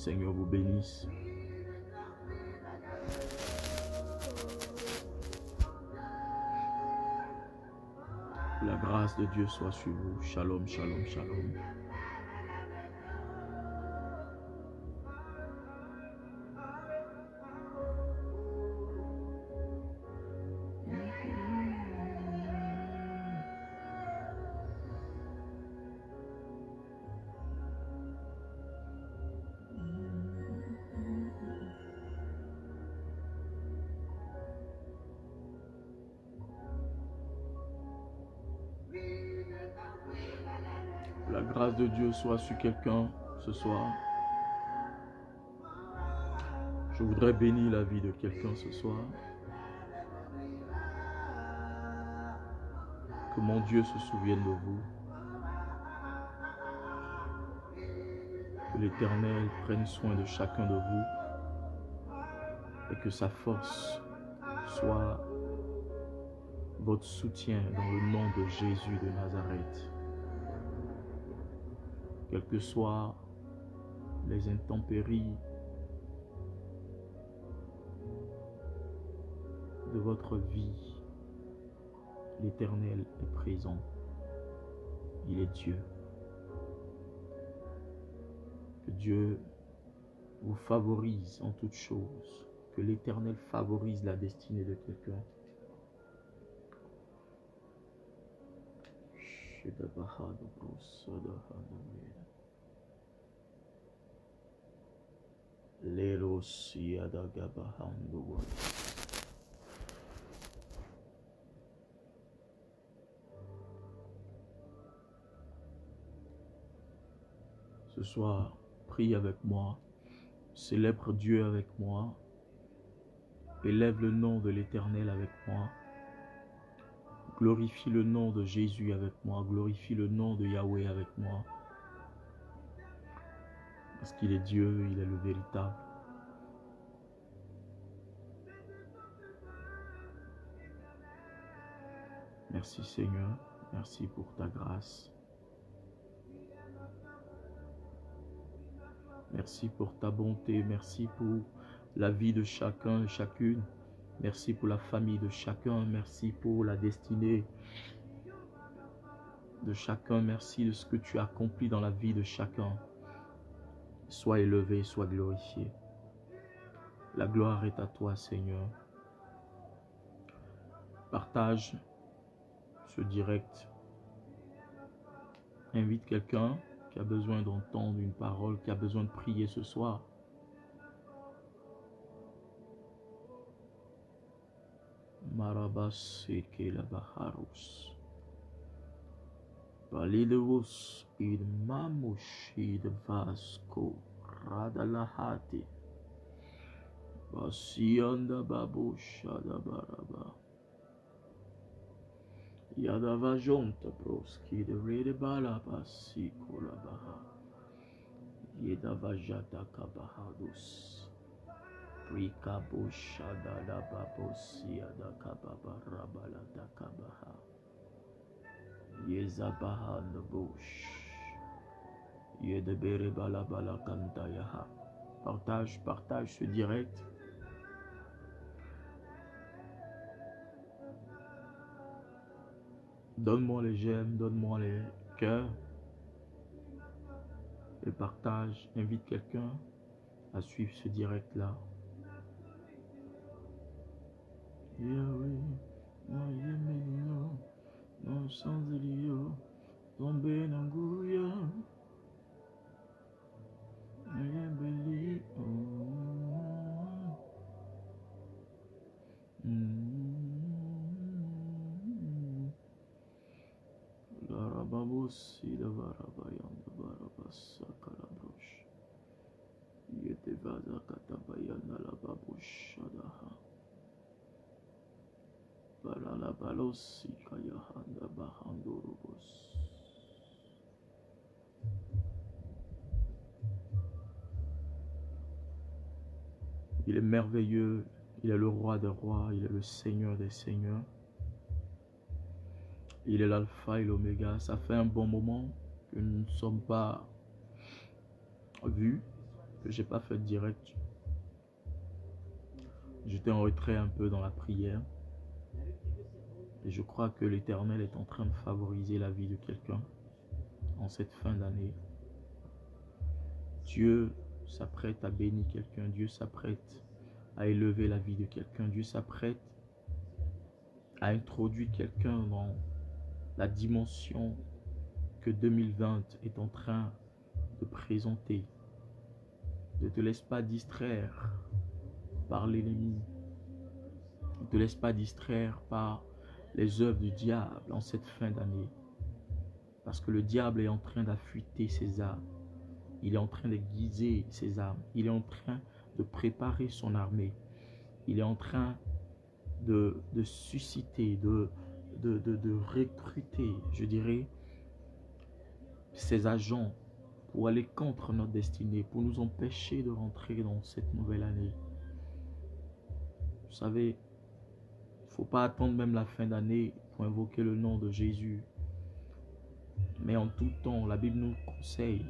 Seigneur vous bénisse. La grâce de Dieu soit sur vous. Shalom, shalom, shalom. La grâce de Dieu soit sur quelqu'un ce soir. Je voudrais bénir la vie de quelqu'un ce soir. Que mon Dieu se souvienne de vous. Que l'Éternel prenne soin de chacun de vous. Et que sa force soit votre soutien dans le nom de Jésus de Nazareth. Quelles que soient les intempéries de votre vie, l'Éternel est présent. Il est Dieu. Que Dieu vous favorise en toutes choses. Que l'Éternel favorise la destinée de quelqu'un. Ce soir, prie avec moi, célèbre Dieu avec moi, élève le nom de l'Éternel avec moi, glorifie le nom de Jésus avec moi, glorifie le nom de Yahweh avec moi, parce qu'il est Dieu, il est le véritable. Merci Seigneur, merci pour ta grâce. Merci pour ta bonté, merci pour la vie de chacun et chacune. Merci pour la famille de chacun, merci pour la destinée de chacun. Merci de ce que tu as accompli dans la vie de chacun. Sois élevé, sois glorifié. La gloire est à toi Seigneur. Partage ce direct. Invite quelqu'un qui a besoin d'entendre une parole, qui a besoin de prier ce soir. Marabas la baharus. Palidus id mamush id vasco radalahati. Basianda babusha da baraba. Yadava jonta broski de rede balabasi kolabaha. Yedava jata kabahadus. Rika busha da la babosia da kababarabala da kabaha. Yezabaha the bush. Yedebere balabala kantayaha. Partage ce direct. Donne-moi les j'aime, donne-moi les cœurs. Et partage, invite quelqu'un à suivre ce direct-là. Yahweh, non sans elio, tombé nanguya, ayebeli, la rababossi de varabayan de barabassa kalabrosh, yete vaza katabayan la babush adaha. Balala balossi kayahanda bahandorobos. Il est merveilleux, il est le roi des rois, il est le seigneur des seigneurs. Il est l'alpha et l'oméga. Ça fait un bon moment que nous ne sommes pas vus, que je n'ai pas fait de direct. J'étais en retrait un peu dans la prière. Et je crois que l'Éternel est en train de favoriser la vie de quelqu'un en cette fin d'année. Dieu s'apprête à bénir quelqu'un. Dieu s'apprête à élever la vie de quelqu'un. Dieu s'apprête à introduire quelqu'un dans la dimension que 2020 est en train de présenter. Ne te laisse pas distraire par l'ennemi. Ne te laisse pas distraire par les œuvres du diable en cette fin d'année. Parce que le diable est en train d'affûter ses âmes. Il est en train d'aiguiser ses âmes. Il est en train de préparer son armée. Il est en train de susciter, de recruter, je dirais, ses agents pour aller contre notre destinée, pour nous empêcher de rentrer dans cette nouvelle année. Vous savez, il ne faut pas attendre même la fin d'année pour invoquer le nom de Jésus. Mais en tout temps, la Bible nous conseille,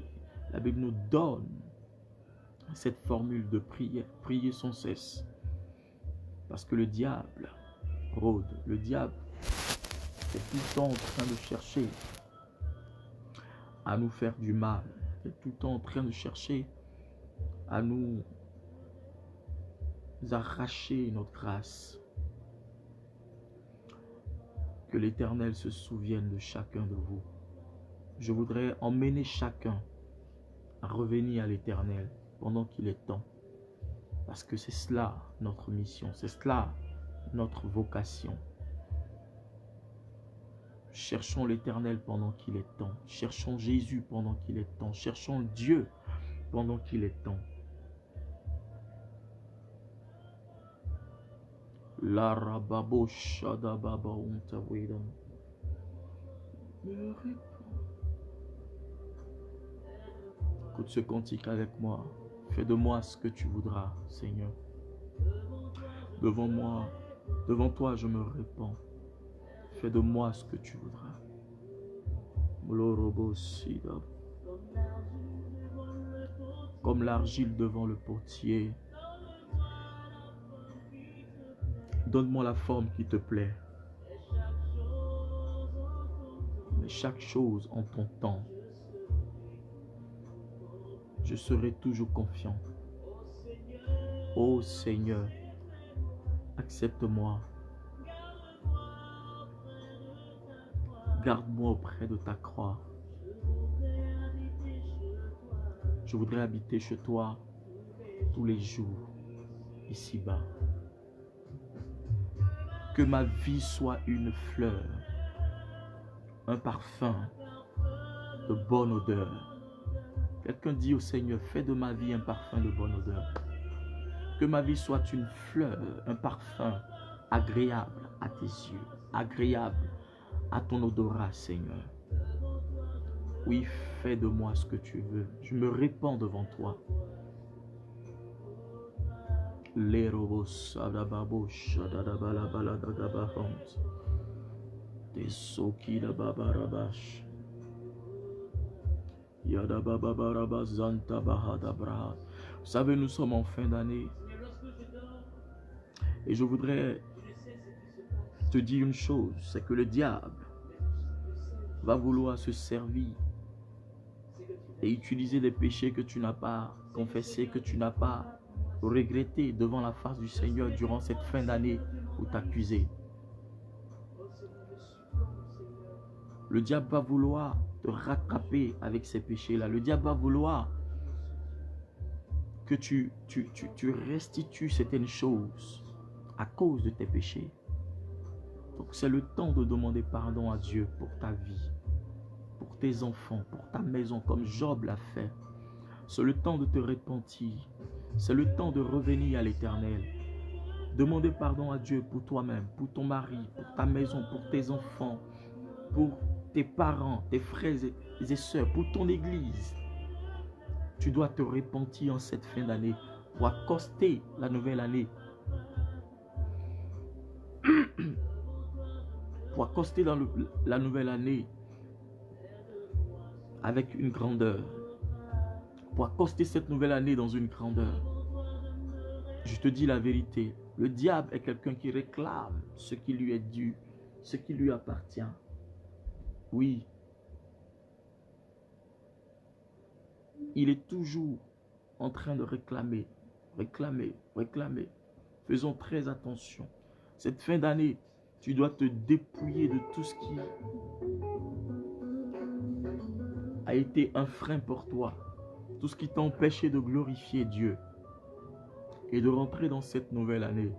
la Bible nous donne cette formule de prière, prier sans cesse. Parce que le diable rôde, le diable est tout le temps en train de chercher à nous faire du mal. Il est tout le temps en train de chercher à nous arracher notre grâce. Que l'Éternel se souvienne de chacun de vous. Je voudrais emmener chacun à revenir à l'Éternel pendant qu'il est temps. Parce que c'est cela notre mission, c'est cela notre vocation. Cherchons l'Éternel pendant qu'il est temps. Cherchons Jésus pendant qu'il est temps. Cherchons Dieu pendant qu'il est temps. La rababo shadababa untawidam. Écoute ce cantique avec moi. Fais de moi ce que tu voudras, Seigneur. Devant moi, devant toi, je me répands. Fais de moi ce que tu voudras. Comme l'argile devant le potier. Donne-moi la forme qui te plaît. Mais chaque chose en ton temps. Je serai toujours confiant. Ô Seigneur, accepte-moi. Garde-moi auprès de ta croix. Je voudrais habiter chez toi tous les jours, ici-bas. Que ma vie soit une fleur, un parfum de bonne odeur. Quelqu'un dit au Seigneur, fais de ma vie un parfum de bonne odeur. Que ma vie soit une fleur, un parfum agréable à tes yeux, agréable à ton odorat, Seigneur. Oui, fais de moi ce que tu veux. Je me répands devant toi. Vous savez, nous sommes en fin d'année. Et je voudrais te dire une chose, c'est que le diable va vouloir se servir et utiliser des péchés que tu n'as pas confessés, que tu n'as pas regrettés devant la face du Seigneur durant cette fin d'année pour t'accuser. Le diable va vouloir te rattraper avec ces péchés-là. Le diable va vouloir que tu restitues certaines choses à cause de tes péchés. Donc c'est le temps de demander pardon à Dieu pour ta vie, pour tes enfants, pour ta maison, comme Job l'a fait. C'est le temps de te repentir. C'est le temps de revenir à l'Éternel. Demander pardon à Dieu pour toi-même, pour ton mari, pour ta maison, pour tes enfants, pour tes parents, tes frères et sœurs, pour ton église. Tu dois te repentir en cette fin d'année pour accoster la nouvelle année. Pour accoster dans la nouvelle année avec une grandeur. Pour accoster cette nouvelle année dans une grandeur. Je te dis la vérité. Le diable est quelqu'un qui réclame ce qui lui est dû, ce qui lui appartient. Oui. Il est toujours en train de réclamer. Faisons très attention. Cette fin d'année, tu dois te dépouiller de tout ce qui a été un frein pour toi. Tout ce qui t'a empêché de glorifier Dieu et de rentrer dans cette nouvelle année.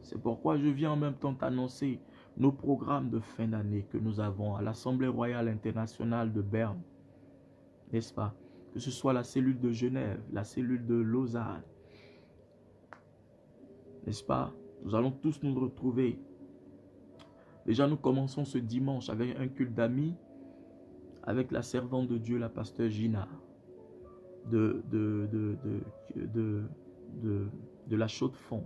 C'est pourquoi je viens en même temps t'annoncer nos programmes de fin d'année que nous avons à l'Assemblée Royale Internationale de Berne. N'est-ce pas? Que ce soit la cellule de Genève, la cellule de Lausanne. N'est-ce pas? Nous allons tous nous retrouver. Déjà, nous commençons ce dimanche avec un culte d'amis, avec la servante de Dieu, la pasteur Gina, de la Chaux-de-Fonds.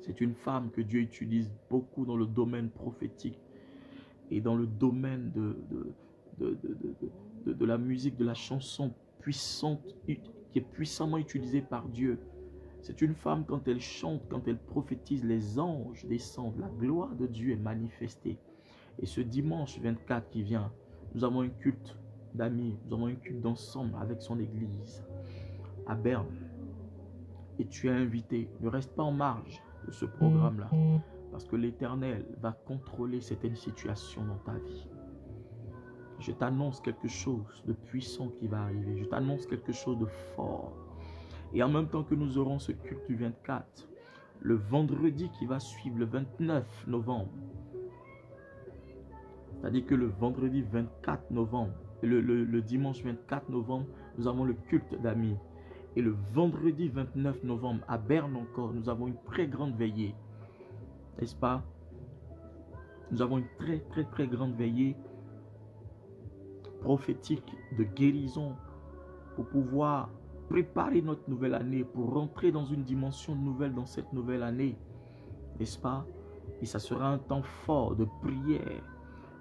C'est une femme que Dieu utilise beaucoup dans le domaine prophétique et dans le domaine de la musique, de la chanson puissante, qui est puissamment utilisée par Dieu. C'est une femme, quand elle chante, quand elle prophétise, les anges descendent, la gloire de Dieu est manifestée. Et ce dimanche 24 qui vient, nous avons un culte d'amis, nous avons un culte d'ensemble avec son église à Berne. Et tu es invité, ne reste pas en marge de ce programme-là, parce que l'Éternel va contrôler certaines situations dans ta vie. Je t'annonce quelque chose de puissant qui va arriver, je t'annonce quelque chose de fort. Et en même temps que nous aurons ce culte du 24, le vendredi qui va suivre, le 29 novembre, c'est-à-dire que le vendredi 24 novembre, le dimanche 24 novembre, nous avons le culte d'amis. Et le vendredi 29 novembre, à Berne encore, nous avons une très grande veillée. N'est-ce pas? Nous avons une très grande veillée prophétique de guérison pour pouvoir préparer notre nouvelle année, pour rentrer dans une dimension nouvelle dans cette nouvelle année. N'est-ce pas? Et ça sera un temps fort de prière,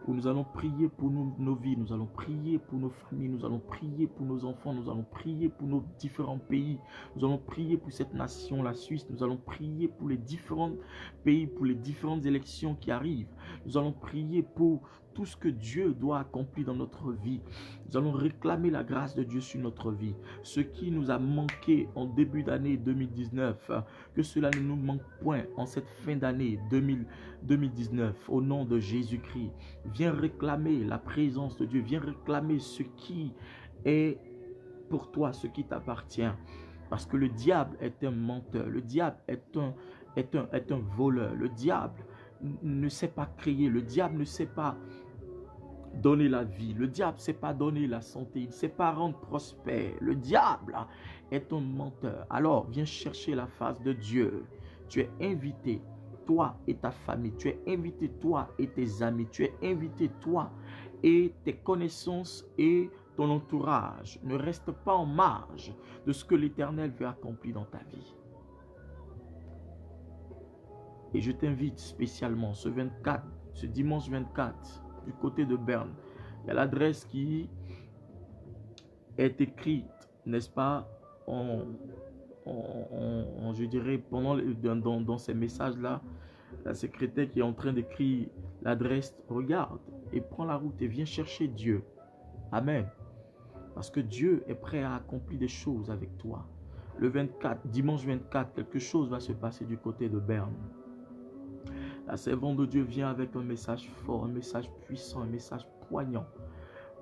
où nous allons prier pour nos vies, nous allons prier pour nos familles, nous allons prier pour nos enfants, nous allons prier pour nos différents pays, nous allons prier pour cette nation, la Suisse, nous allons prier pour les différents pays, pour les différentes élections qui arrivent. Nous allons prier pour tout ce que Dieu doit accomplir dans notre vie. Nous allons réclamer la grâce de Dieu sur notre vie. Ce qui nous a manqué en début d'année 2019, que cela ne nous manque point en cette fin d'année 2019, au nom de Jésus-Christ. Viens réclamer la présence de Dieu, viens réclamer ce qui est pour toi, ce qui t'appartient. Parce que le diable est un menteur, le diable est est un voleur. Le diable ne sait pas créer. Le diable ne sait pas donner la vie. Le diable ne sait pas donner la santé. Il ne sait pas rendre prospère. Le diable est un menteur. Alors, viens chercher la face de Dieu. Tu es invité, toi et ta famille. Tu es invité, toi et tes amis. Tu es invité, toi et tes connaissances et ton entourage. Ne reste pas en marge de ce que l'Éternel veut accomplir dans ta vie. Et je t'invite spécialement ce dimanche 24, du côté de Berne. Il y a l'adresse qui est écrite, n'est-ce pas, je dirais, dans ces messages-là, la secrétaire qui est en train d'écrire l'adresse, regarde et prends la route et viens chercher Dieu. Amen. Parce que Dieu est prêt à accomplir des choses avec toi. Le 24, dimanche 24, quelque chose va se passer du côté de Berne. La servante de Dieu vient avec un message fort, un message puissant, un message poignant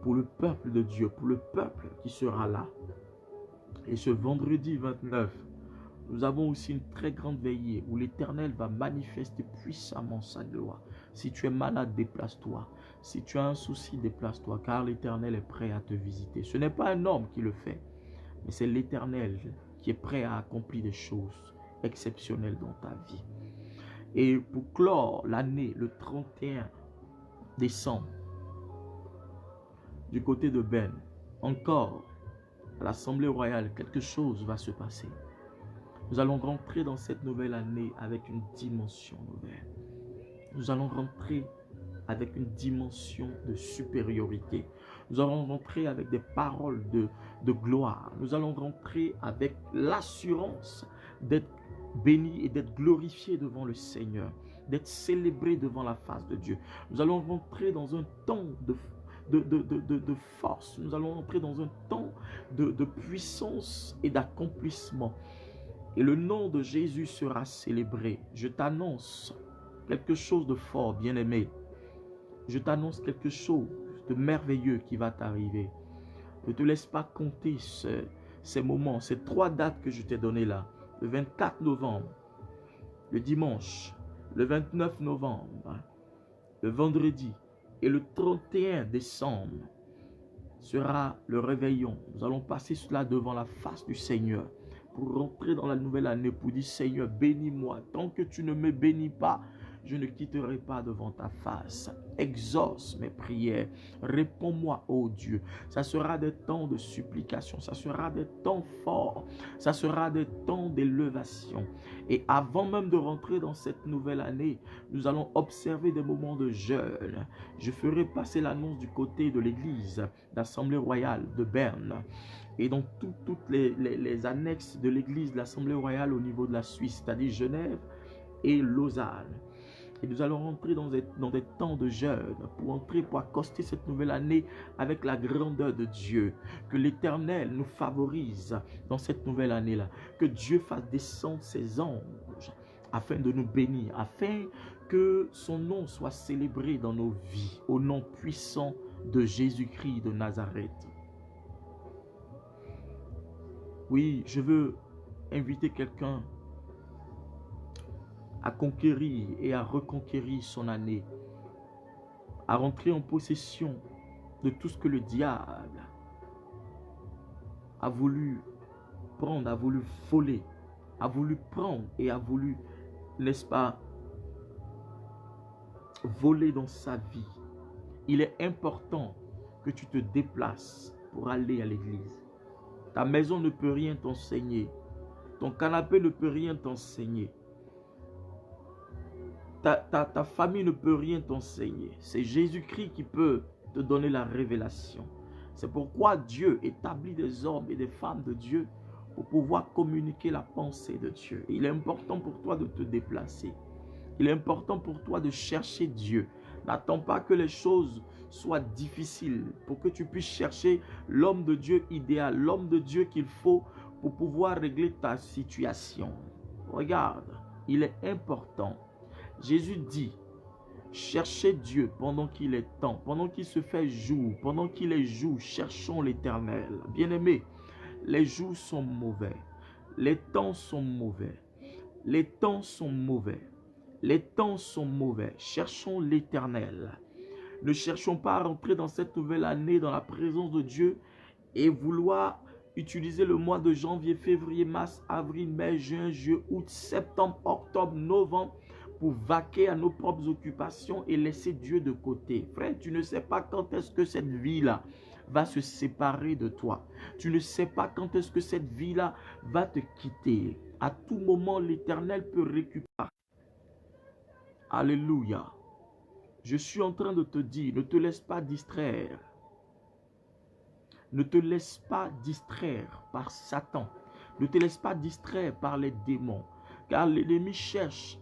pour le peuple de Dieu, pour le peuple qui sera là. Et ce vendredi 29, nous avons aussi une très grande veillée où l'Éternel va manifester puissamment sa gloire. Si tu es malade, déplace-toi. Si tu as un souci, déplace-toi, car l'Éternel est prêt à te visiter. Ce n'est pas un homme qui le fait, mais c'est l'Éternel qui est prêt à accomplir des choses exceptionnelles dans ta vie. Et pour clore l'année, le 31 décembre, du côté de Ben, encore à l'Assemblée royale, quelque chose va se passer. Nous allons rentrer dans cette nouvelle année avec une dimension nouvelle. Nous allons rentrer avec une dimension de supériorité. Nous allons rentrer avec des paroles de gloire. Nous allons rentrer avec l'assurance d'être bénis et d'être glorifiés devant le Seigneur, d'être célébrés devant la face de Dieu. Nous allons rentrer dans un temps de force. Nous allons entrer dans un temps de puissance et d'accomplissement. Et le nom de Jésus sera célébré. Je t'annonce quelque chose de fort, bien-aimé. Je t'annonce quelque chose de merveilleux qui va t'arriver. Ne te laisse pas compter ces moments, ces 3 dates que je t'ai données là. Le 24 novembre, le dimanche, le 29 novembre, le vendredi et le 31 décembre sera le réveillon. Nous allons passer cela devant la face du Seigneur pour rentrer dans la nouvelle année, pour dire Seigneur, bénis-moi. Tant que tu ne me bénis pas, je ne quitterai pas devant ta face. Exauce mes prières. Réponds-moi, ô Dieu. Ça sera des temps de supplication. Ça sera des temps forts. Ça sera des temps d'élévation. Et avant même de rentrer dans cette nouvelle année, nous allons observer des moments de jeûne. Je ferai passer l'annonce du côté de l'église d'Assemblée royale de Berne. Et dans toutes les annexes de l'église de l'Assemblée royale au niveau de la Suisse, c'est-à-dire Genève et Lausanne. Et nous allons rentrer dans des temps de jeûne pour accoster cette nouvelle année avec la grandeur de Dieu. Que l'Éternel nous favorise dans cette nouvelle année-là. Que Dieu fasse descendre ses anges afin de nous bénir, afin que son nom soit célébré dans nos vies, au nom puissant de Jésus-Christ de Nazareth. Oui, je veux inviter quelqu'un à conquérir et à reconquérir son année, à rentrer en possession de tout ce que le diable a voulu prendre, a voulu voler, a voulu prendre et a voulu, n'est-ce pas, voler dans sa vie. Il est important que tu te déplaces pour aller à l'église. Ta maison ne peut rien t'enseigner. Ton canapé ne peut rien t'enseigner. Ta famille ne peut rien t'enseigner. C'est Jésus-Christ qui peut te donner la révélation. C'est pourquoi Dieu établit des hommes et des femmes de Dieu pour pouvoir communiquer la pensée de Dieu. Et il est important pour toi de te déplacer. Il est important pour toi de chercher Dieu. N'attends pas que les choses soient difficiles pour que tu puisses chercher l'homme de Dieu idéal, l'homme de Dieu qu'il faut pour pouvoir régler ta situation. Regarde, il est important. Jésus dit, cherchez Dieu pendant qu'il est temps, pendant qu'il se fait jour, pendant qu'il est jour, cherchons l'Éternel. Bien-aimés, les jours sont mauvais, les temps sont mauvais, Les temps sont mauvais. Les temps sont mauvais. Cherchons l'Éternel. Ne cherchons pas à rentrer dans cette nouvelle année dans la présence de Dieu et vouloir utiliser le mois de janvier, février, mars, avril, mai, juin, juillet, août, septembre, octobre, novembre pour vaquer à nos propres occupations et laisser Dieu de côté. Frère, tu ne sais pas quand est-ce que cette vie-là va se séparer de toi. Tu ne sais pas quand est-ce que cette vie-là va te quitter. À tout moment, l'Éternel peut récupérer. Alléluia. Je suis en train de te dire, ne te laisse pas distraire. Ne te laisse pas distraire par Satan. Ne te laisse pas distraire par les démons. Car l'ennemi cherche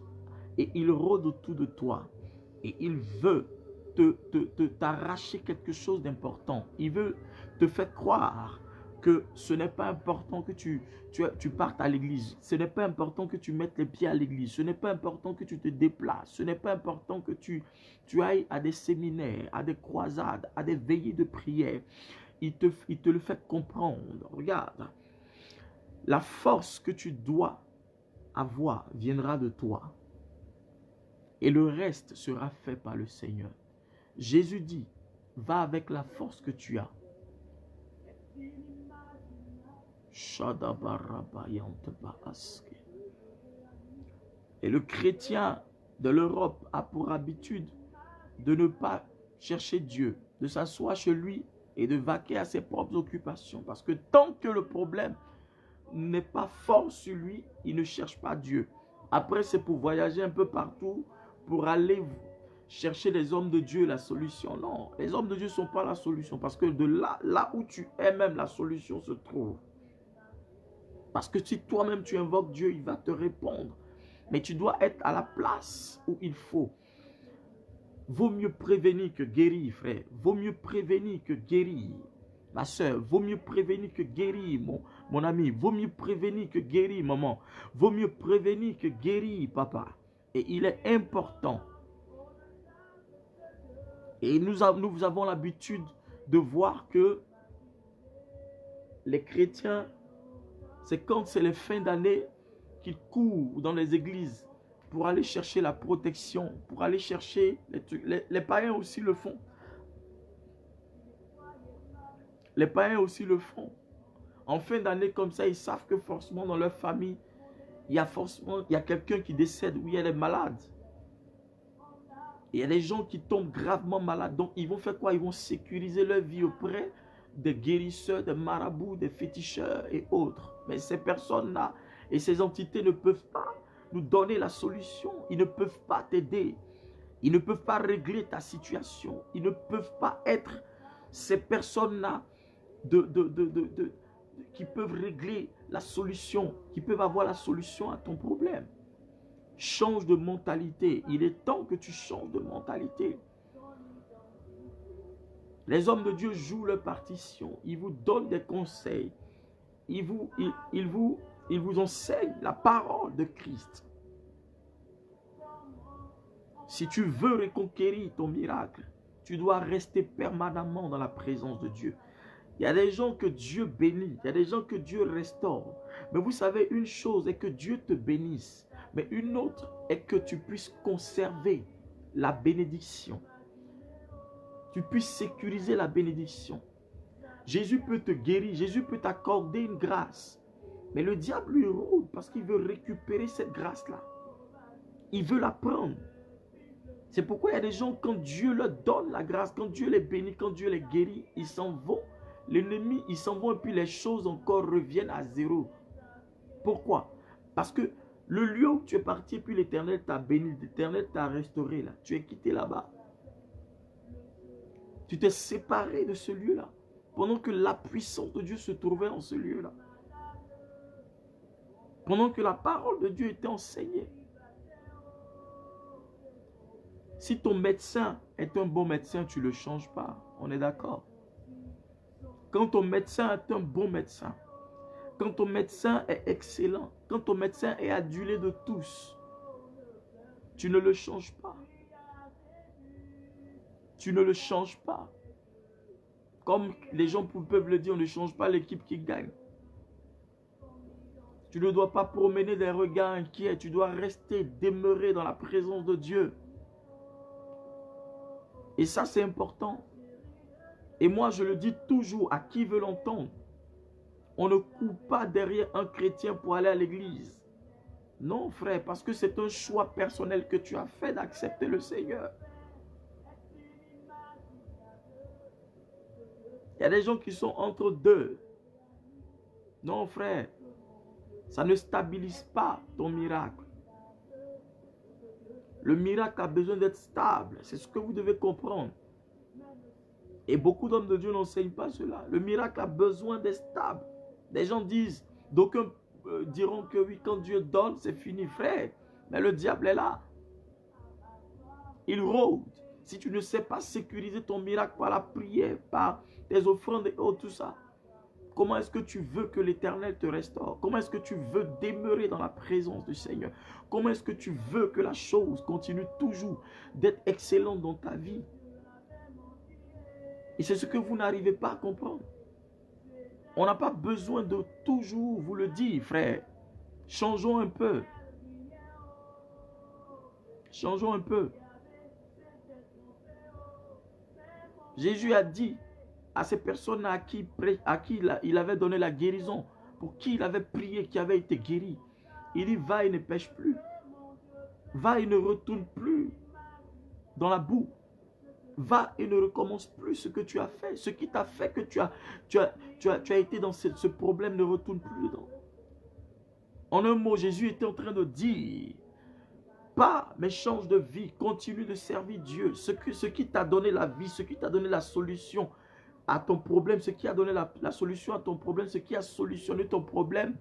et il rôde autour de toi. Et il veut t'arracher quelque chose d'important. Il veut te faire croire que ce n'est pas important que tu partes à l'église. Ce n'est pas important que tu mettes les pieds à l'église. Ce n'est pas important que tu te déplaces. Ce n'est pas important que tu ailles à des séminaires, à des croisades, à des veillées de prière. Il te le fait comprendre. Regarde, la force que tu dois avoir viendra de toi. Et le reste sera fait par le Seigneur. Jésus dit, va avec la force que tu as. Et le chrétien de l'Europe a pour habitude de ne pas chercher Dieu, de s'asseoir chez lui et de vaquer à ses propres occupations. Parce que tant que le problème n'est pas fort sur lui, il ne cherche pas Dieu. Après, c'est pour voyager un peu partout, pour aller chercher les hommes de Dieu la solution. Non, les hommes de Dieu ne sont pas la solution. Parce que de là où tu es même, la solution se trouve. Parce que si toi-même tu invoques Dieu, il va te répondre. Mais tu dois être à la place où il faut. Vaut mieux prévenir que guérir, frère. Vaut mieux prévenir que guérir. Ma soeur, vaut mieux prévenir que guérir, mon ami. Vaut mieux prévenir que guérir, maman. Vaut mieux prévenir que guérir, papa. Et il est important. Et nous avons l'habitude de voir que les chrétiens, c'est quand c'est les fins d'année qu'ils courent dans les églises pour aller chercher la protection, pour aller chercher les trucs. Les païens aussi le font. Les païens aussi le font. En fin d'année comme ça, ils savent que forcément dans leur famille, il y a quelqu'un qui décède ou il y a des malades. Il y a des gens qui tombent gravement malades. Donc ils vont faire quoi? Ils vont sécuriser leur vie auprès des guérisseurs, des marabouts, des féticheurs et autres. Mais ces personnes-là et ces entités ne peuvent pas nous donner la solution. Ils ne peuvent pas t'aider. Ils ne peuvent pas régler ta situation. Ils ne peuvent pas être ces personnes-là qui peuvent régler la solution, qui peuvent avoir la solution à ton problème. Change de mentalité. Il est temps que tu changes de mentalité. Les hommes de Dieu jouent leur partition. Ils vous donnent des conseils. Ils vous enseignent la parole de Christ. Si tu veux reconquérir ton miracle, tu dois rester permanemment dans la présence de Dieu. Il y a des gens que Dieu bénit. Il y a des gens que Dieu restaure. Mais vous savez, une chose est que Dieu te bénisse. Mais une autre est que tu puisses conserver la bénédiction. Tu puisses sécuriser la bénédiction. Jésus peut te guérir. Jésus peut t'accorder une grâce. Mais le diable lui rôde parce qu'il veut récupérer cette grâce-là. Il veut la prendre. C'est pourquoi il y a des gens, quand Dieu leur donne la grâce, quand Dieu les bénit, quand Dieu les guérit, ils s'en vont. L'ennemi, ils s'en vont et puis les choses encore reviennent à zéro. Pourquoi? Parce que le lieu où tu es parti, puis l'Éternel t'a béni, l'Éternel t'a restauré là. Tu es quitté là-bas. Tu t'es séparé de ce lieu-là. Pendant que la puissance de Dieu se trouvait en ce lieu-là. Pendant que la parole de Dieu était enseignée. Si ton médecin est un bon médecin, tu ne le changes pas. On est d'accord? Quand ton médecin est un bon médecin, quand ton médecin est excellent, quand ton médecin est adulé de tous, tu ne le changes pas. Tu ne le changes pas. Comme les gens peuvent le dire, on ne change pas l'équipe qui gagne. Tu ne dois pas promener des regards inquiets. Tu dois rester, demeurer dans la présence de Dieu. Et ça, c'est important. Et moi, je le dis toujours à qui veut l'entendre. On ne court pas derrière un chrétien pour aller à l'église. Non, frère, parce que c'est un choix personnel que tu as fait d'accepter le Seigneur. Il y a des gens qui sont entre deux. Non, frère, ça ne stabilise pas ton miracle. Le miracle a besoin d'être stable. C'est ce que vous devez comprendre. Et beaucoup d'hommes de Dieu n'enseignent pas cela. Le miracle a besoin d'être stable. Des gens disent, d'aucuns diront que oui, quand Dieu donne, c'est fini, frère. Mais le diable est là. Il rôde. Si tu ne sais pas sécuriser ton miracle par la prière, par tes offrandes et autres, tout ça, comment est-ce que tu veux que l'Éternel te restaure? Comment est-ce que tu veux demeurer dans la présence du Seigneur? Comment est-ce que tu veux que la chose continue toujours d'être excellente dans ta vie? Et c'est ce que vous n'arrivez pas à comprendre. On n'a pas besoin de toujours vous le dire, frère. Changeons un peu. Changeons un peu. Jésus a dit à ces personnes à qui il avait donné la guérison, pour qui il avait prié, qui avait été guéri. Il dit, va et ne pêche plus. Va et ne retourne plus dans la boue. Va et ne recommence plus ce que tu as fait. Ce qui t'a fait que tu as été dans ce problème, ne retourne plus dedans. En un mot, Jésus était en train de dire, pas, mais change de vie, continue de servir Dieu. Ce qui t'a donné la vie, ce qui t'a donné la solution à ton problème, ce qui a donné la solution à ton problème, ce qui a solutionné ton problème,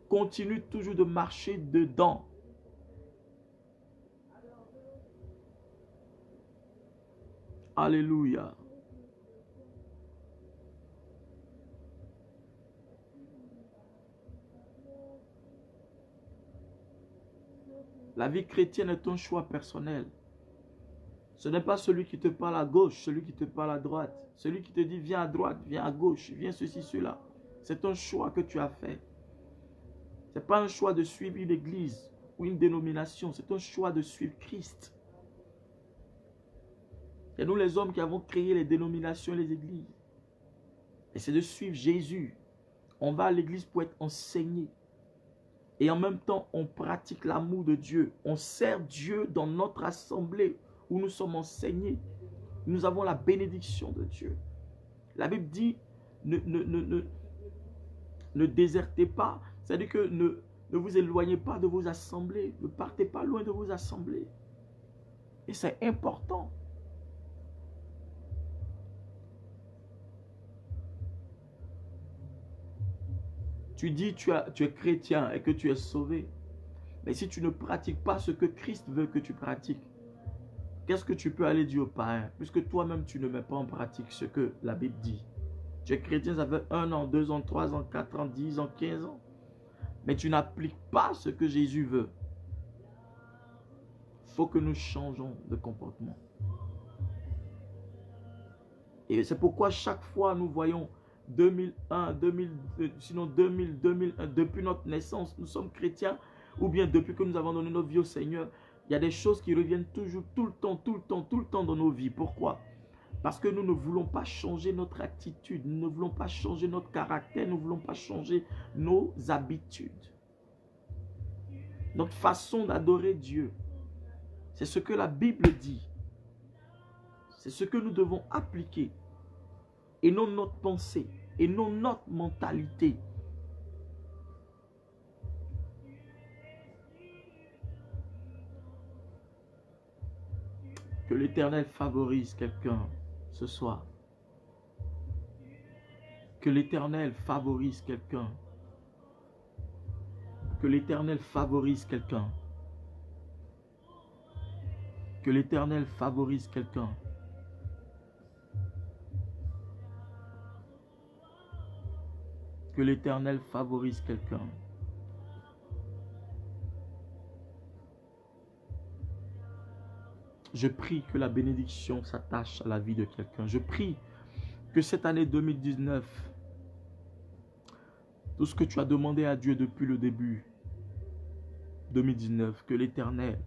continue toujours de marcher dedans. Alléluia. La vie chrétienne est un choix personnel. Ce n'est pas celui qui te parle à gauche, celui qui te parle à droite. Celui qui te dit viens à droite, viens à gauche, viens ceci, cela. C'est un choix que tu as fait. Ce n'est pas un choix de suivre une église ou une dénomination. C'est un choix de suivre Christ. C'est nous les hommes qui avons créé les dénominations et les églises. Et c'est de suivre Jésus. On va à l'église pour être enseigné. Et en même temps, on pratique l'amour de Dieu. On sert Dieu dans notre assemblée où nous sommes enseignés. Nous avons la bénédiction de Dieu. La Bible dit, ne désertez pas. C'est-à-dire que ne vous éloignez pas de vos assemblées. Ne partez pas loin de vos assemblées. Et c'est important. Tu dis tu es chrétien et que tu es sauvé. Mais si tu ne pratiques pas ce que Christ veut que tu pratiques, qu'est-ce que tu peux aller dire au païen? Puisque toi-même tu ne mets pas en pratique ce que la Bible dit. Tu es chrétien, ça fait 1 an, 2 ans, 3 ans, 4 ans, 10 ans, 15 ans. Mais tu n'appliques pas ce que Jésus veut. Il faut que nous changeons de comportement. Et c'est pourquoi chaque fois nous voyons 2001, 2002, sinon 2000, 2001, depuis notre naissance, nous sommes chrétiens, ou bien depuis que nous avons donné notre vie au Seigneur, il y a des choses qui reviennent toujours, tout le temps dans nos vies. Pourquoi? Parce que nous ne voulons pas changer notre attitude, nous ne voulons pas changer notre caractère, nous ne voulons pas changer nos habitudes. Notre façon d'adorer Dieu, c'est ce que la Bible dit. C'est ce que nous devons appliquer. Et non notre pensée, et non notre mentalité. Que l'Éternel favorise quelqu'un ce soir. Que l'Éternel favorise quelqu'un. Que l'Éternel favorise quelqu'un. Que l'Éternel favorise quelqu'un. Que l'Éternel favorise quelqu'un. Je prie que la bénédiction s'attache à la vie de quelqu'un. Je prie que cette année 2019 Tout ce que tu as demandé à Dieu depuis le début 2019, que l'Éternel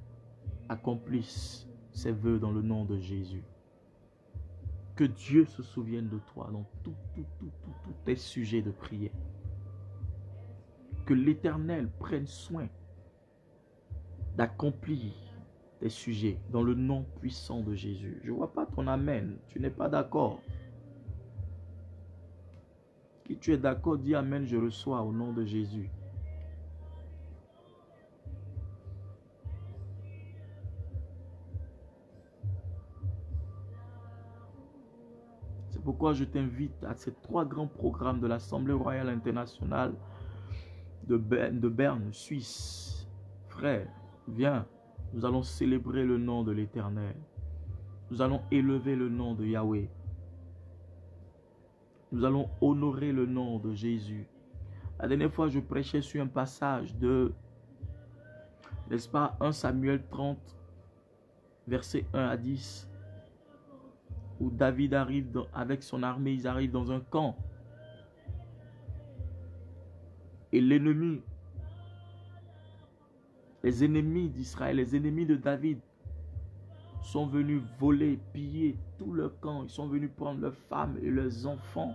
accomplisse ses vœux dans le nom de Jésus. Que Dieu se souvienne de toi dans tous tes sujets de prière. Que l'Éternel prenne soin d'accomplir tes sujets dans le nom puissant de Jésus. Je ne vois pas ton amen. Tu n'es pas d'accord. Si tu es d'accord, dis amen, je reçois au nom de Jésus. C'est pourquoi je t'invite à ces 3 grands programmes de l'Assemblée royale internationale de Berne, Suisse. Frère, viens, nous allons célébrer le nom de l'Éternel. Nous allons élever le nom de Yahweh. Nous allons honorer le nom de Jésus. La dernière fois, je prêchais sur un passage de, n'est-ce pas, 1 Samuel 30, versets 1 à 10, où David arrive avec son armée, ils arrivent dans un camp. Et l'ennemi, les ennemis d'Israël, les ennemis de David, sont venus voler, piller tout leur camp. Ils sont venus prendre leurs femmes et leurs enfants.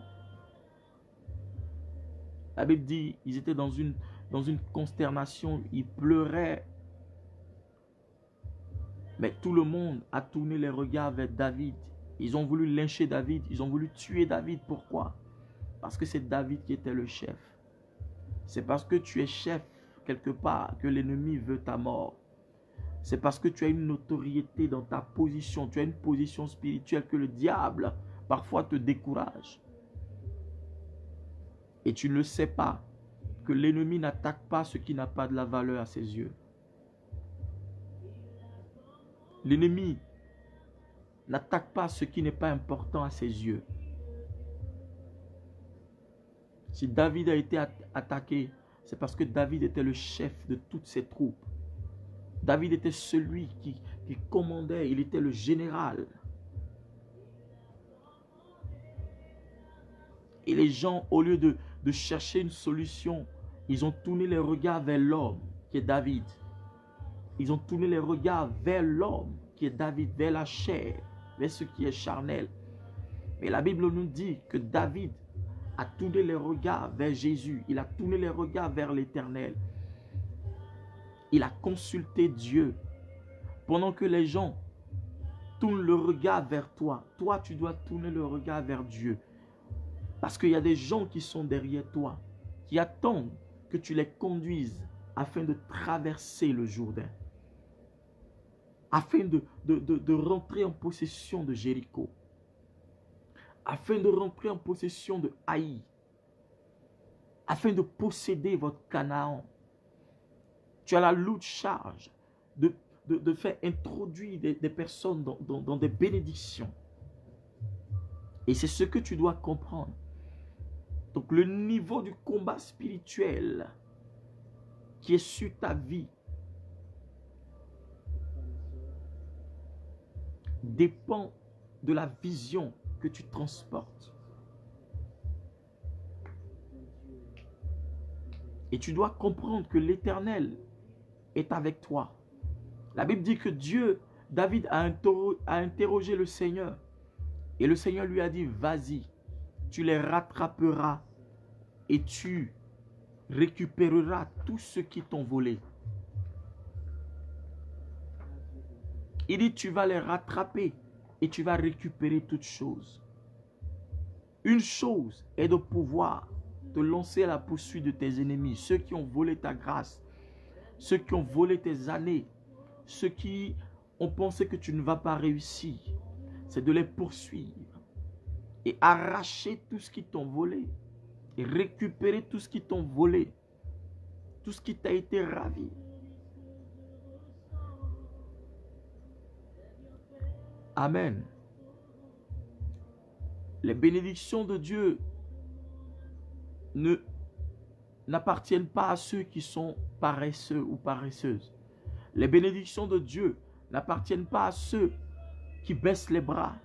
La Bible dit, ils étaient dans une consternation, ils pleuraient. Mais tout le monde a tourné les regards vers David. Ils ont voulu lyncher David, ils ont voulu tuer David. Pourquoi? Parce que c'est David qui était le chef. C'est parce que tu es chef quelque part que l'ennemi veut ta mort. C'est parce que tu as une notoriété dans ta position, tu as une position spirituelle que le diable parfois te décourage. Et tu ne sais pas que l'ennemi n'attaque pas ce qui n'a pas de la valeur à ses yeux. L'ennemi n'attaque pas ce qui n'est pas important à ses yeux. Si David a été attaqué, c'est parce que David était le chef de toutes ses troupes. David était celui qui commandait, il était le général. Et les gens, au lieu de chercher une solution, ils ont tourné les regards vers l'homme qui est David. Ils ont tourné les regards vers l'homme qui est David, vers la chair, vers ce qui est charnel. Mais la Bible nous dit que David a tourné les regards vers Jésus. Il a tourné les regards vers l'Éternel. Il a consulté Dieu. Pendant que les gens tournent le regard vers toi, toi tu dois tourner le regard vers Dieu. Parce qu'il y a des gens qui sont derrière toi, qui attendent que tu les conduises afin de traverser le Jourdain. Afin de rentrer en possession de Jéricho. Afin de rentrer en possession de Haï. Afin de posséder votre Canaan. Tu as la lourde charge de faire introduire des personnes dans des bénédictions. Et c'est ce que tu dois comprendre. Donc le niveau du combat spirituel qui est sur ta vie dépend de la vision que tu transportes. Et tu dois comprendre que l'Éternel est avec toi. La Bible dit que David a interrogé le Seigneur. Et le Seigneur lui a dit, vas-y, tu les rattraperas et tu récupéreras tout ce qui t'ont volé. Il dit, tu vas les rattraper et tu vas récupérer toutes choses. Une chose est de pouvoir te lancer à la poursuite de tes ennemis, ceux qui ont volé ta grâce, ceux qui ont volé tes années, ceux qui ont pensé que tu ne vas pas réussir. C'est de les poursuivre et arracher tout ce qui t'ont volé et récupérer tout ce qui t'ont volé, tout ce qui t'a été ravi. Amen. Les bénédictions de Dieu n'appartiennent pas à ceux qui sont paresseux ou paresseuses. Les bénédictions de Dieu n'appartiennent pas à ceux qui baissent les bras,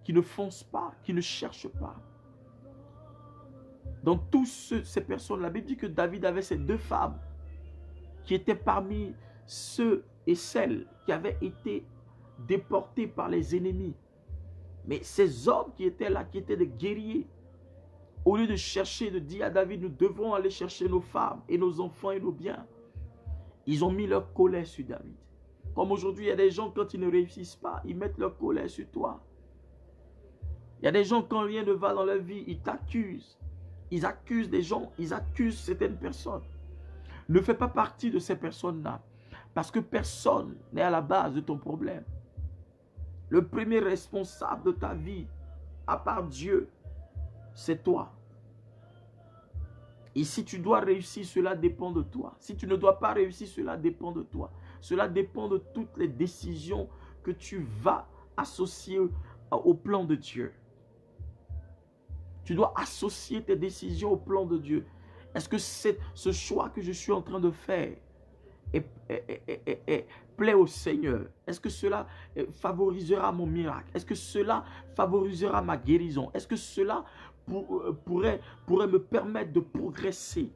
qui ne foncent pas, qui ne cherchent pas. Dans tous ces personnes, la Bible dit que David avait ces 2 femmes qui étaient parmi ceux et celles qui avaient été déportés par les ennemis. Mais ces hommes qui étaient là, qui étaient des guerriers, au lieu de chercher, de dire à David, nous devons aller chercher nos femmes et nos enfants et nos biens, ils ont mis leur colère sur David. Comme aujourd'hui, il y a des gens, quand ils ne réussissent pas, ils mettent leur colère sur toi. Il y a des gens, quand rien ne va dans leur vie, ils t'accusent. Ils accusent des gens, ils accusent certaines personnes. Ne fais pas partie de ces personnes-là. Parce que personne n'est à la base de ton problème. Le premier responsable de ta vie, à part Dieu, c'est toi. Et si tu dois réussir, cela dépend de toi. Si tu ne dois pas réussir, cela dépend de toi. Cela dépend de toutes les décisions que tu vas associer au plan de Dieu. Tu dois associer tes décisions au plan de Dieu. Est-ce que ce choix que je suis en train de faire plaît au Seigneur? Est-ce que cela favorisera mon miracle? Est-ce que cela favorisera ma guérison? Est-ce que cela pourrait me permettre de progresser?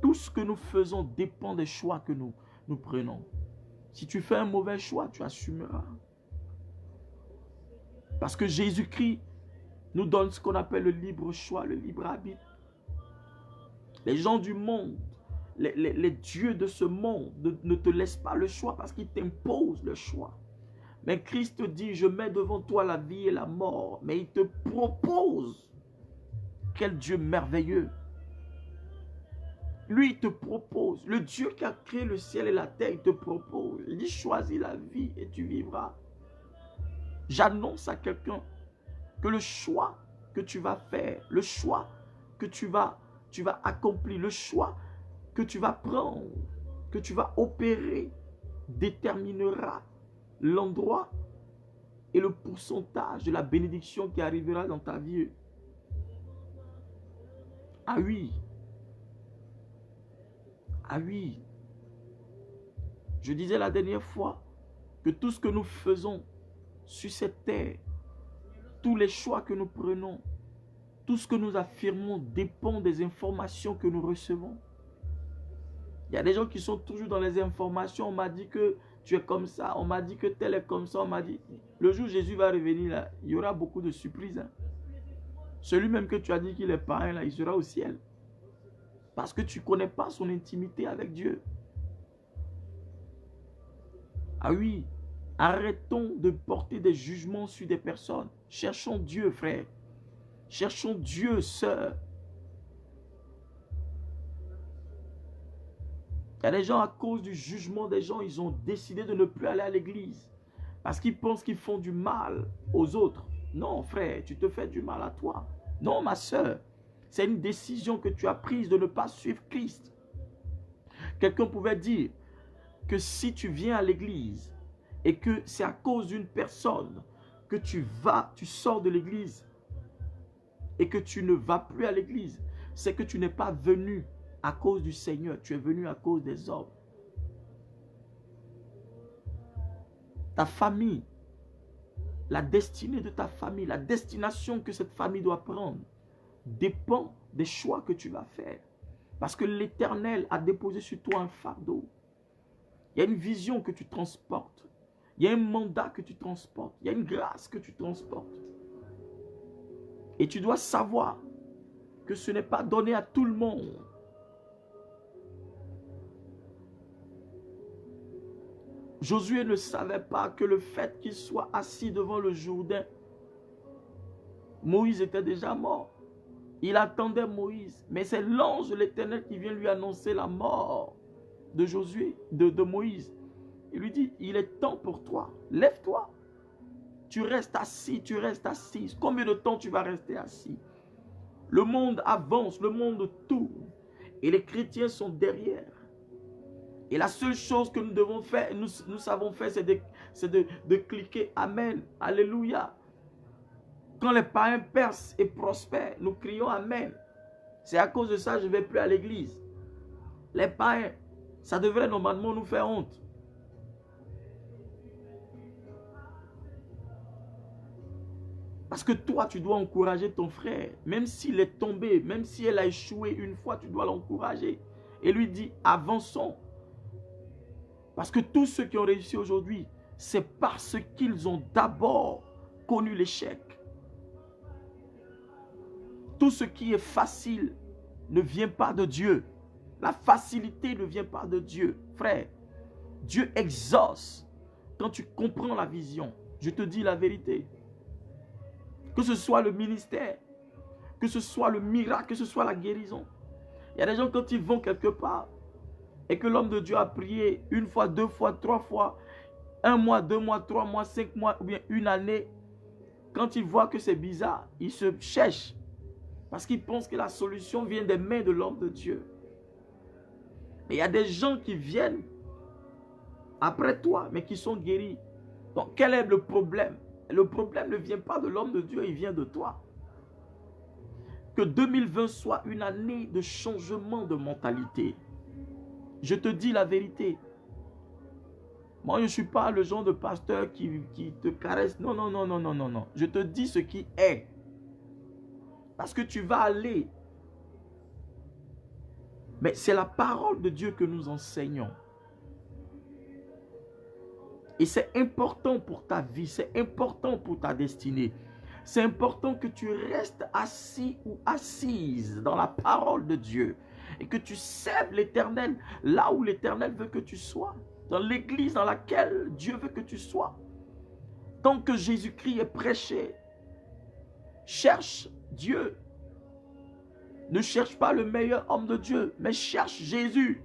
Tout ce que nous faisons dépend des choix que nous prenons. Si tu fais un mauvais choix, tu assumeras. Parce que Jésus-Christ nous donne ce qu'on appelle le libre choix, le libre arbitre. Les gens du monde, les dieux de ce monde ne te laissent pas le choix parce qu'ils t'imposent le choix. Mais Christ te dit, je mets devant toi la vie et la mort. Mais il te propose. Quel Dieu merveilleux. Lui, il te propose. Le Dieu qui a créé le ciel et la terre, il te propose. Il dit, choisis la vie et tu vivras. J'annonce à quelqu'un que le choix que tu vas faire, le choix que tu vas accomplir, le choix que tu vas prendre, que tu vas opérer, déterminera l'endroit et le pourcentage de la bénédiction qui arrivera dans ta vie. Ah oui. Ah oui. Je disais la dernière fois que tout ce que nous faisons sur cette terre, tous les choix que nous prenons, tout ce que nous affirmons dépend des informations que nous recevons. Il y a des gens qui sont toujours dans les informations. On m'a dit que tu es comme ça. On m'a dit que tel est comme ça. On m'a dit, le jour où Jésus va revenir, là, il y aura beaucoup de surprises. Hein. Celui même que tu as dit qu'il est parrain, là, il sera au ciel. Parce que tu ne connais pas son intimité avec Dieu. Ah oui, arrêtons de porter des jugements sur des personnes. Cherchons Dieu, frère. Cherchons Dieu, sœur. Il y a des gens, à cause du jugement des gens, ils ont décidé de ne plus aller à l'église. Parce qu'ils pensent qu'ils font du mal aux autres. Non, frère, tu te fais du mal à toi. Non, ma sœur. C'est une décision que tu as prise de ne pas suivre Christ. Quelqu'un pouvait dire que si tu viens à l'église et que c'est à cause d'une personne que tu sors de l'église et que tu ne vas plus à l'église, c'est que tu n'es pas venu à cause du Seigneur, tu es venu à cause des hommes. Ta famille, la destinée de ta famille, la destination que cette famille doit prendre, dépend des choix que tu vas faire. Parce que l'Éternel a déposé sur toi un fardeau. Il y a une vision que tu transportes. Il y a un mandat que tu transportes. Il y a une grâce que tu transportes. Et tu dois savoir que ce n'est pas donné à tout le monde. Josué ne savait pas que le fait qu'il soit assis devant le Jourdain, Moïse était déjà mort. Il attendait Moïse. Mais c'est l'ange de l'Éternel qui vient lui annoncer la mort de Josué, de Moïse. Il lui dit, il est temps pour toi. Lève-toi. Tu restes assis, tu restes assise. Combien de temps tu vas rester assis? Le monde avance, le monde tourne. Et les chrétiens sont derrière. Et la seule chose que nous devons faire, nous savons faire, c'est de cliquer Amen, Alléluia. Quand les païens percent et prospèrent, nous crions Amen. C'est à cause de ça que je ne vais plus à l'église. Les païens, ça devrait normalement nous faire honte. Parce que toi, tu dois encourager ton frère. Même s'il est tombé, même si elle a échoué une fois, tu dois l'encourager. Et lui dire, avançons. Parce que tous ceux qui ont réussi aujourd'hui, c'est parce qu'ils ont d'abord connu l'échec. Tout ce qui est facile ne vient pas de Dieu. La facilité ne vient pas de Dieu. Frère, Dieu exauce quand tu comprends la vision. Je te dis la vérité. Que ce soit le ministère, que ce soit le miracle, que ce soit la guérison. Il y a des gens quand ils vont quelque part et que l'homme de Dieu a prié une fois, deux fois, trois fois, 1 mois, 2 mois, 3 mois, 5 mois ou bien une année, quand ils voient que c'est bizarre, ils se cherchent parce qu'ils pensent que la solution vient des mains de l'homme de Dieu. Mais il y a des gens qui viennent après toi, mais qui sont guéris. Donc quel est le problème? Le problème ne vient pas de l'homme de Dieu, il vient de toi. Que 2020 soit une année de changement de mentalité. Je te dis la vérité. Moi, je ne suis pas le genre de pasteur qui te caresse. Non, non, non, non, non, non, non. Je te dis ce qui est. Parce que tu vas aller. Mais c'est la parole de Dieu que nous enseignons. Et c'est important pour ta vie, c'est important pour ta destinée. C'est important que tu restes assis ou assise dans la parole de Dieu. Et que tu serves l'Éternel là où l'Éternel veut que tu sois. Dans l'église dans laquelle Dieu veut que tu sois. Tant que Jésus-Christ est prêché, cherche Dieu. Ne cherche pas le meilleur homme de Dieu, mais cherche Jésus.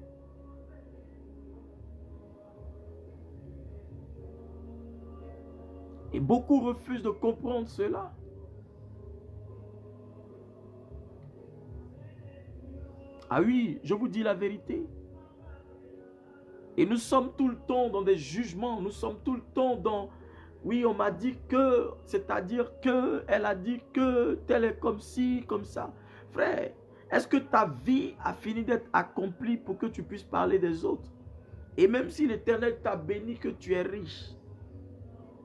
Et beaucoup refusent de comprendre cela. Ah oui, je vous dis la vérité. Et nous sommes tout le temps dans des jugements. Nous sommes tout le temps dans... Oui, on m'a dit que, c'est-à-dire que, elle a dit que, tel est comme ci, comme ça. Frère, est-ce que ta vie a fini d'être accomplie pour que tu puisses parler des autres? Et même si l'Éternel t'a béni que tu es riche,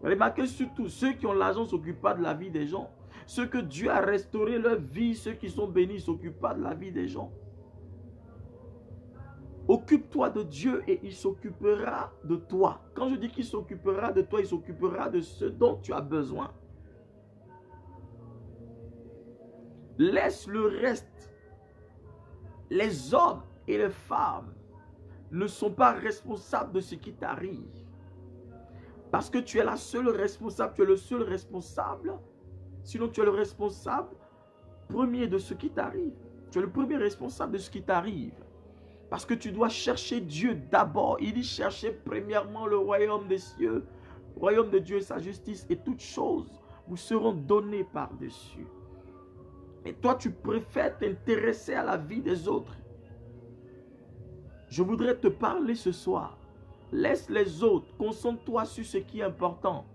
remarquez surtout, ceux qui ont l'argent ne s'occupent pas de la vie des gens. Ceux que Dieu a restauré leur vie, ceux qui sont bénis ne s'occupent pas de la vie des gens. Occupe-toi de Dieu et il s'occupera de toi. Quand je dis qu'il s'occupera de toi, il s'occupera de ce dont tu as besoin. Laisse le reste. Les hommes et les femmes ne sont pas responsables de ce qui t'arrive. Parce que tu es la seule responsable, tu es le seul responsable. Sinon, tu es le responsable premier de ce qui t'arrive. Tu es le premier responsable de ce qui t'arrive. Parce que tu dois chercher Dieu d'abord. Il dit chercher premièrement le royaume des cieux, le royaume de Dieu et sa justice, et toutes choses vous seront données par-dessus. Mais toi, tu préfères t'intéresser à la vie des autres. Je voudrais te parler ce soir. Laisse les autres. Concentre-toi sur ce qui est important.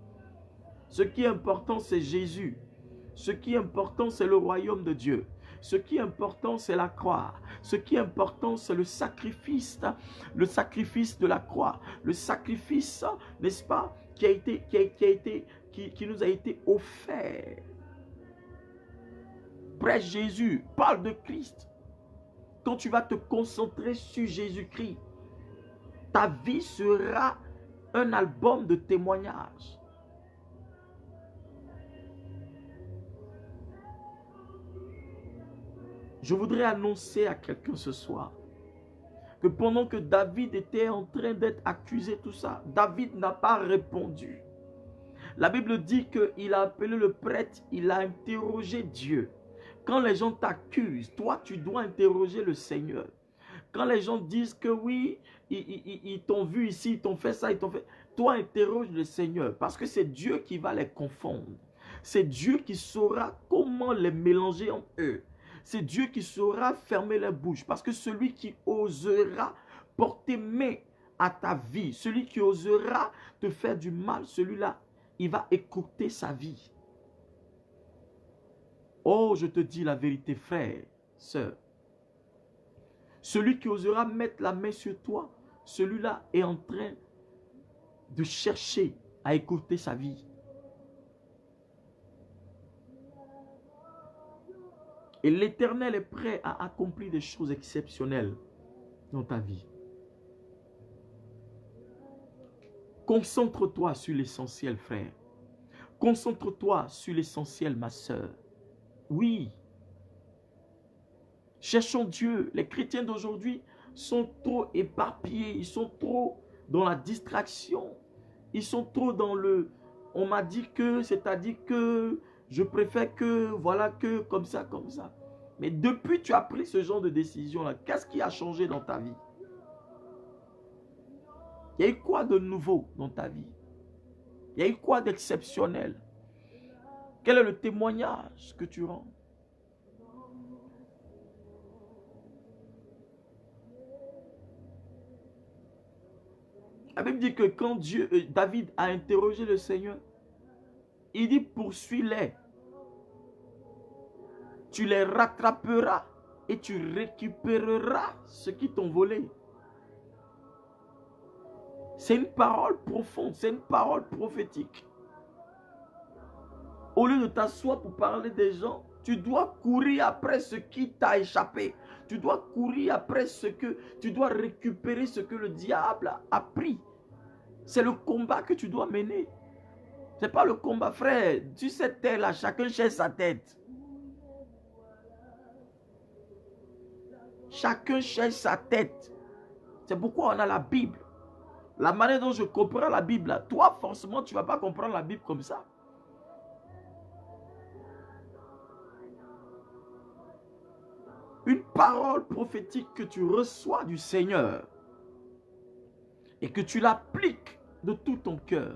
Ce qui est important, c'est Jésus. Ce qui est important, c'est le royaume de Dieu. Ce qui est important, c'est la croix. Ce qui est important, c'est le sacrifice de la croix. Le sacrifice, n'est-ce pas, qui nous a été offert. Prêche Jésus, parle de Christ. Quand tu vas te concentrer sur Jésus-Christ, ta vie sera un album de témoignages. Je voudrais annoncer à quelqu'un ce soir que pendant que David était en train d'être accusé, tout ça, David n'a pas répondu. La Bible dit qu'il a appelé le prêtre, il a interrogé Dieu. Quand les gens t'accusent, toi tu dois interroger le Seigneur. Quand les gens disent que oui, ils t'ont vu ici, ils t'ont fait ça, ils t'ont fait... Toi interroge le Seigneur parce que c'est Dieu qui va les confondre. C'est Dieu qui saura comment les mélanger entre eux. C'est Dieu qui saura fermer les bouches. Parce que celui qui osera porter main à ta vie, celui qui osera te faire du mal, celui-là, il va écouter sa vie. Oh, je te dis la vérité, frère, sœur. Celui qui osera mettre la main sur toi, celui-là est en train de chercher à écouter sa vie. Et l'Éternel est prêt à accomplir des choses exceptionnelles dans ta vie. Concentre-toi sur l'essentiel, frère. Concentre-toi sur l'essentiel, ma sœur. Oui. Cherchons Dieu. Les chrétiens d'aujourd'hui sont trop éparpillés. Ils sont trop dans la distraction. Ils sont trop dans le... On m'a dit que, c'est-à-dire que, je préfère que, voilà que, comme ça, comme ça. Mais depuis que tu as pris ce genre de décision-là, qu'est-ce qui a changé dans ta vie? Il y a eu quoi de nouveau dans ta vie? Il y a eu quoi d'exceptionnel? Quel est le témoignage que tu rends? La Bible dit que quand David a interrogé le Seigneur, il dit poursuis-les. Tu les rattraperas et tu récupéreras ce qui t'ont volé. C'est une parole profonde, c'est une parole prophétique. Au lieu de t'asseoir pour parler des gens, tu dois courir après ce qui t'a échappé. Tu dois courir après ce que... Tu dois récupérer ce que le diable a pris. C'est le combat que tu dois mener. Ce n'est pas le combat, frère. Sur cette terre-là, chacun cherche sa tête. Chacun cherche sa tête. C'est pourquoi on a la Bible. La manière dont je comprends la Bible, là, toi, forcément, tu ne vas pas comprendre la Bible comme ça. Une parole prophétique que tu reçois du Seigneur et que tu l'appliques de tout ton cœur,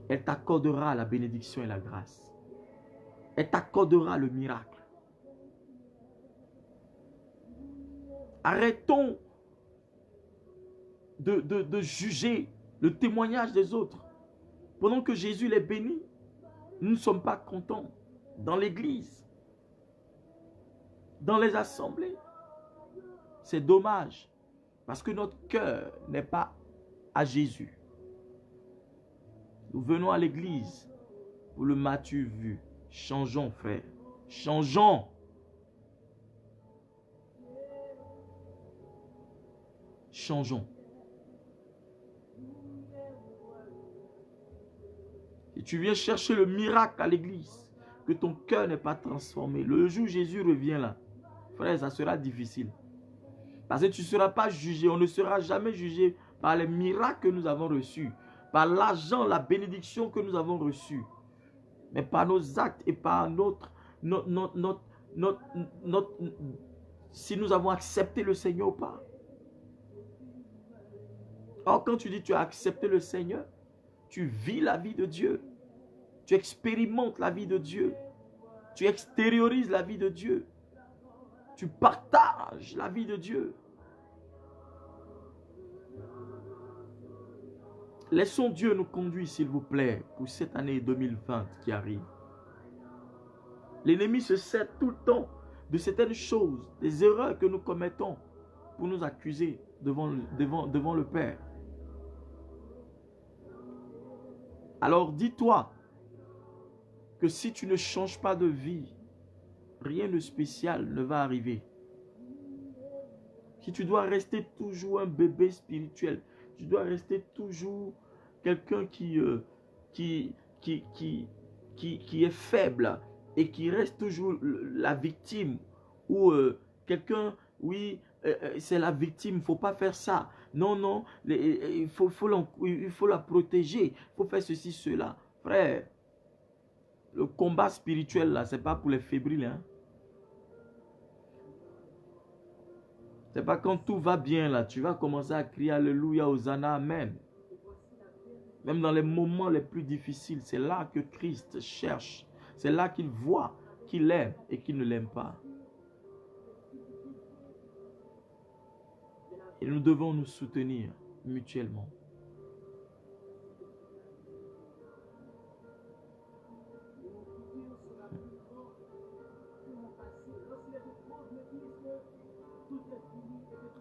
elle t'accordera la bénédiction et la grâce. Elle t'accordera le miracle. Arrêtons de juger le témoignage des autres. Pendant que Jésus les bénit, nous ne sommes pas contents dans l'église, dans les assemblées. C'est dommage parce que notre cœur n'est pas à Jésus. Nous venons à l'église pour le m'as-tu vu. Changeons, frère. Changeons. Changeons. Si tu viens chercher le miracle à l'église, que ton cœur n'est pas transformé, le jour où Jésus revient là, frère, ça sera difficile. Parce que tu ne seras pas jugé, on ne sera jamais jugé par les miracles que nous avons reçus, par l'argent, la bénédiction que nous avons reçue, mais par nos actes et par si nous avons accepté le Seigneur ou pas. Or, quand tu dis tu as accepté le Seigneur, tu vis la vie de Dieu. Tu expérimentes la vie de Dieu. Tu extériorises la vie de Dieu. Tu partages la vie de Dieu. Laissons Dieu nous conduire, s'il vous plaît, pour cette année 2020 qui arrive. L'ennemi se sert tout le temps de certaines choses, des erreurs que nous commettons pour nous accuser devant le Père. Alors dis-toi que si tu ne changes pas de vie, rien de spécial ne va arriver. Si tu dois rester toujours un bébé spirituel, tu dois rester toujours quelqu'un qui est faible et qui reste toujours la victime, ou quelqu'un, oui, c'est la victime, il ne faut pas faire ça. Non, non, il faut la protéger, il faut faire ceci, cela. Frère, le combat spirituel là, ce n'est pas pour les fébriles. Hein? Ce n'est pas quand tout va bien là, tu vas commencer à crier Alléluia, Hosanna, Amen. Même dans les moments les plus difficiles, c'est là que Christ cherche. C'est là qu'il voit qu'il aime et qu'il ne l'aime pas. Et nous devons nous soutenir mutuellement.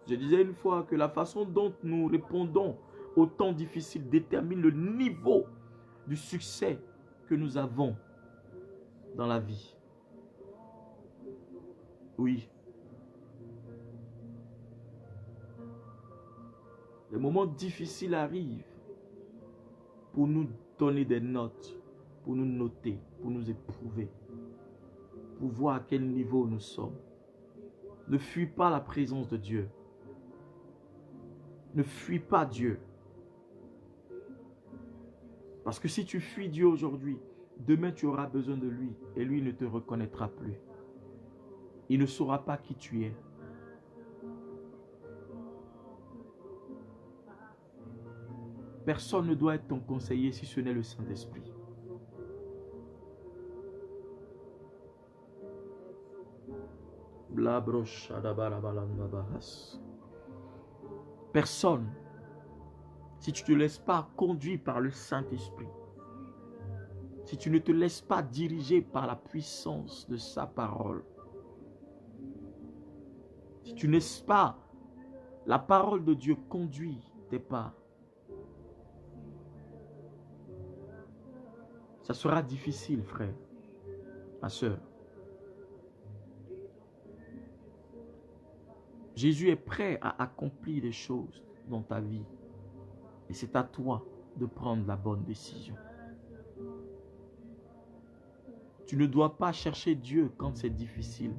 Je disais une fois que la façon dont nous répondons aux temps difficiles détermine le niveau du succès que nous avons dans la vie. Oui. Les moments difficiles arrivent pour nous donner des notes, pour nous noter, pour nous éprouver, pour voir à quel niveau nous sommes. Ne fuis pas la présence de Dieu. Ne fuis pas Dieu. Parce que si tu fuis Dieu aujourd'hui, demain tu auras besoin de lui et lui ne te reconnaîtra plus. Il ne saura pas qui tu es. Personne ne doit être ton conseiller si ce n'est le Saint-Esprit. Personne, si tu ne te laisses pas conduire par le Saint-Esprit, si tu ne te laisses pas diriger par la puissance de sa parole, si tu ne laisses pas la parole de Dieu conduire tes pas, ça sera difficile, frère, ma soeur. Jésus est prêt à accomplir des choses dans ta vie. Et c'est à toi de prendre la bonne décision. Tu ne dois pas chercher Dieu quand c'est difficile.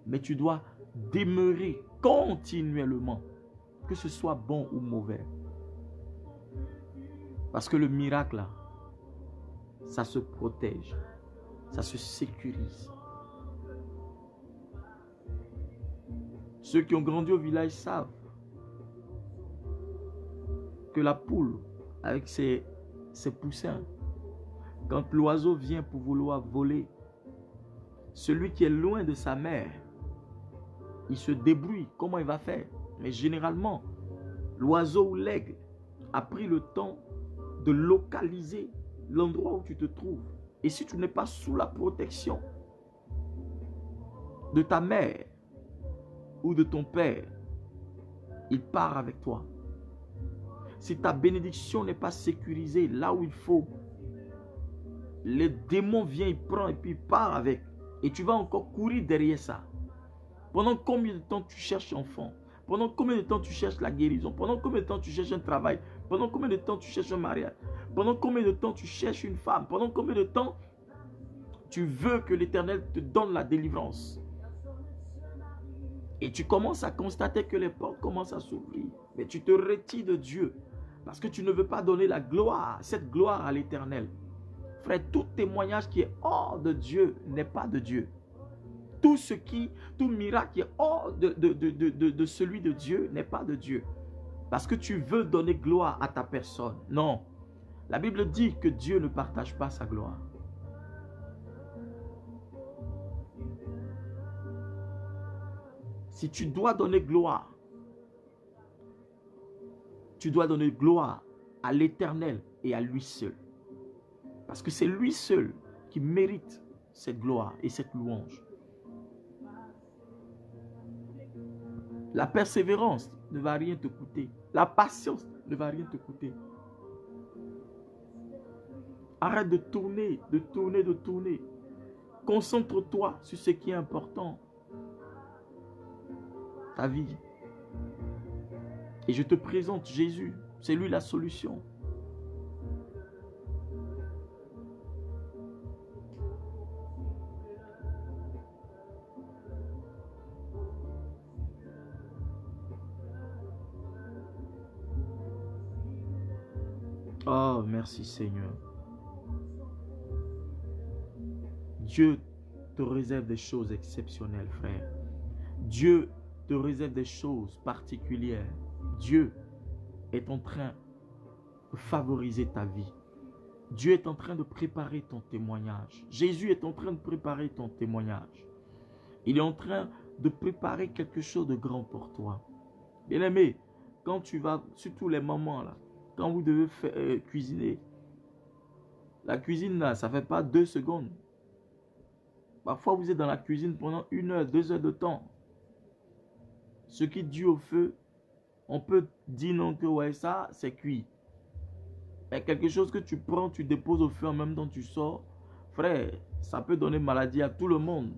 Mais tu dois demeurer continuellement, que ce soit bon ou mauvais. Parce que le miracle, là, ça se protège, ça se sécurise. Ceux qui ont grandi au village savent que la poule, avec ses poussins, quand l'oiseau vient pour vouloir voler, celui qui est loin de sa mère, il se débrouille. Comment il va faire? Mais généralement, l'oiseau ou l'aigle a pris le temps de localiser l'endroit où tu te trouves. Et si tu n'es pas sous la protection de ta mère ou de ton père, il part avec toi. Si ta bénédiction n'est pas sécurisée là où il faut, le démon vient, il prend et puis il part avec. Et tu vas encore courir derrière ça. Pendant combien de temps tu cherches enfant? Pendant combien de temps tu cherches la guérison? Pendant combien de temps tu cherches un travail? Pendant combien de temps tu cherches un mariage? Pendant combien de temps tu cherches une femme? Pendant combien de temps tu veux que l'Éternel te donne la délivrance? Et tu commences à constater que les portes commencent à s'ouvrir. Mais tu te retires de Dieu. Parce que tu ne veux pas donner la gloire, cette gloire à l'Éternel. Frère, tout témoignage qui est hors de Dieu n'est pas de Dieu. Tout miracle qui est hors de celui de Dieu n'est pas de Dieu. Parce que tu veux donner gloire à ta personne. Non. La Bible dit que Dieu ne partage pas sa gloire. Si tu dois donner gloire, tu dois donner gloire à l'Éternel et à lui seul. Parce que c'est lui seul qui mérite cette gloire et cette louange. La persévérance ne va rien te coûter. La patience ne va rien te coûter. Arrête de tourner, de tourner, de tourner. Concentre-toi sur ce qui est important. Ta vie. Et je te présente Jésus. C'est lui la solution. Oh, merci Seigneur. Dieu te réserve des choses exceptionnelles, frère. Dieu te réserve des choses particulières. Dieu est en train de favoriser ta vie. Dieu est en train de préparer ton témoignage. Jésus est en train de préparer ton témoignage. Il est en train de préparer quelque chose de grand pour toi. Bien-aimé, quand tu vas, surtout les mamans là, quand vous devez cuisiner, la cuisine là, ça ne fait pas 2 secondes. Parfois, vous êtes dans la cuisine pendant 1 heure, 2 heures de temps. Ce qui est dû au feu, on peut dire non que ouais, ça, c'est cuit. Mais quelque chose que tu prends, tu déposes au feu en même temps tu sors, frère, ça peut donner maladie à tout le monde.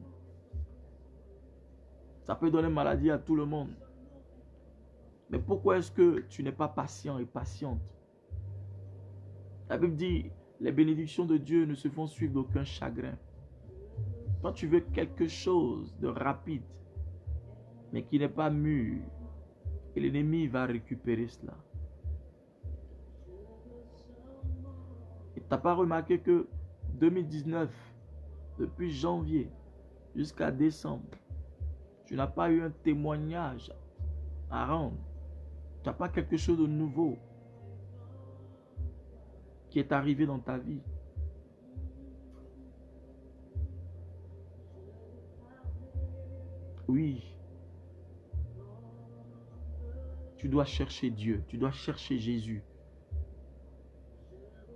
Ça peut donner maladie à tout le monde. Mais pourquoi est-ce que tu n'es pas patient et patiente? La Bible dit, les bénédictions de Dieu ne se font suivre d'aucun chagrin. Quand tu veux quelque chose de rapide, mais qui n'est pas mûr, et l'ennemi va récupérer cela. Et tu n'as pas remarqué que 2019, depuis janvier jusqu'à décembre, tu n'as pas eu un témoignage à rendre. Tu n'as pas quelque chose de nouveau qui est arrivé dans ta vie. Oui. Tu dois chercher Dieu. Tu dois chercher Jésus.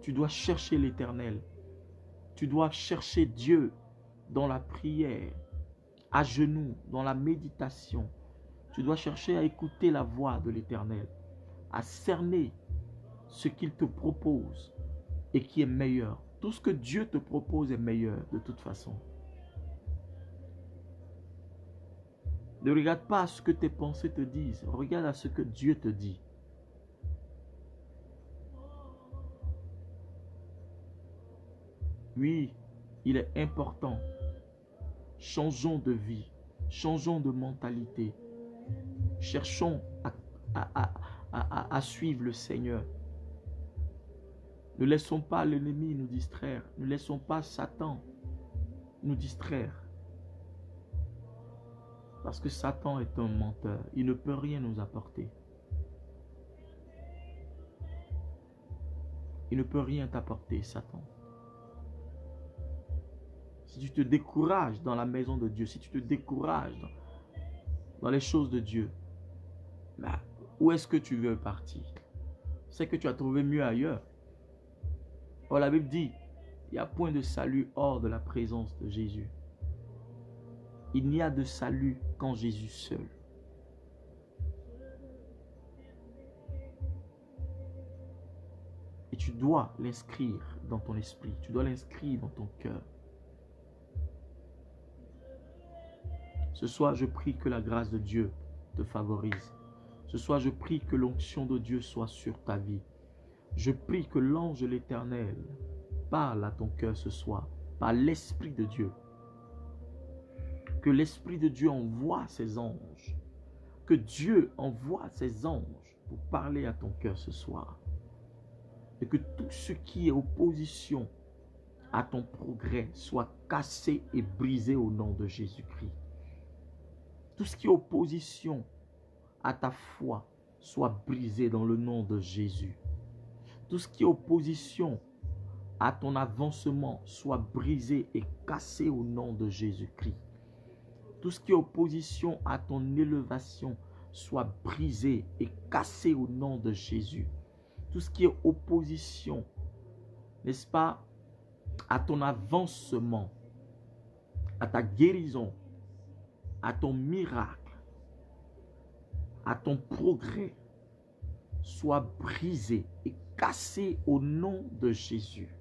Tu dois chercher l'Éternel. Tu dois chercher Dieu dans la prière, à genoux, dans la méditation. Tu dois chercher à écouter la voix de l'Éternel, à cerner ce qu'il te propose et qui est meilleur. Tout ce que Dieu te propose est meilleur de toute façon. Ne regarde pas à ce que tes pensées te disent. Regarde à ce que Dieu te dit. Oui, il est important. Changeons de vie. Changeons de mentalité. Cherchons à suivre le Seigneur. Ne laissons pas l'ennemi nous distraire. Ne laissons pas Satan nous distraire. Parce que Satan est un menteur. Il ne peut rien nous apporter. Il ne peut rien t'apporter, Satan. Si tu te décourages dans la maison de Dieu, si tu te décourages dans les choses de Dieu, ben, où est-ce que tu veux partir? C'est que tu as trouvé mieux ailleurs. Or, la Bible dit, il n'y a point de salut hors de la présence de Jésus. Il n'y a de salut qu'en Jésus seul. Et tu dois l'inscrire dans ton esprit. Tu dois l'inscrire dans ton cœur. Ce soir, je prie que la grâce de Dieu te favorise. Ce soir, je prie que l'onction de Dieu soit sur ta vie. Je prie que l'ange de l'Éternel parle à ton cœur ce soir, par l'Esprit de Dieu. Que l'Esprit de Dieu envoie ses anges. Que Dieu envoie ses anges pour parler à ton cœur ce soir. Et que tout ce qui est opposition à ton progrès soit cassé et brisé au nom de Jésus-Christ. Tout ce qui est opposition à ta foi soit brisé dans le nom de Jésus. Tout ce qui est opposition à ton avancement soit brisé et cassé au nom de Jésus-Christ. Tout ce qui est opposition à ton élévation soit brisé et cassé au nom de Jésus. Tout ce qui est opposition, n'est-ce pas, à ton avancement, à ta guérison, à ton miracle, à ton progrès, soit brisé et cassé au nom de Jésus.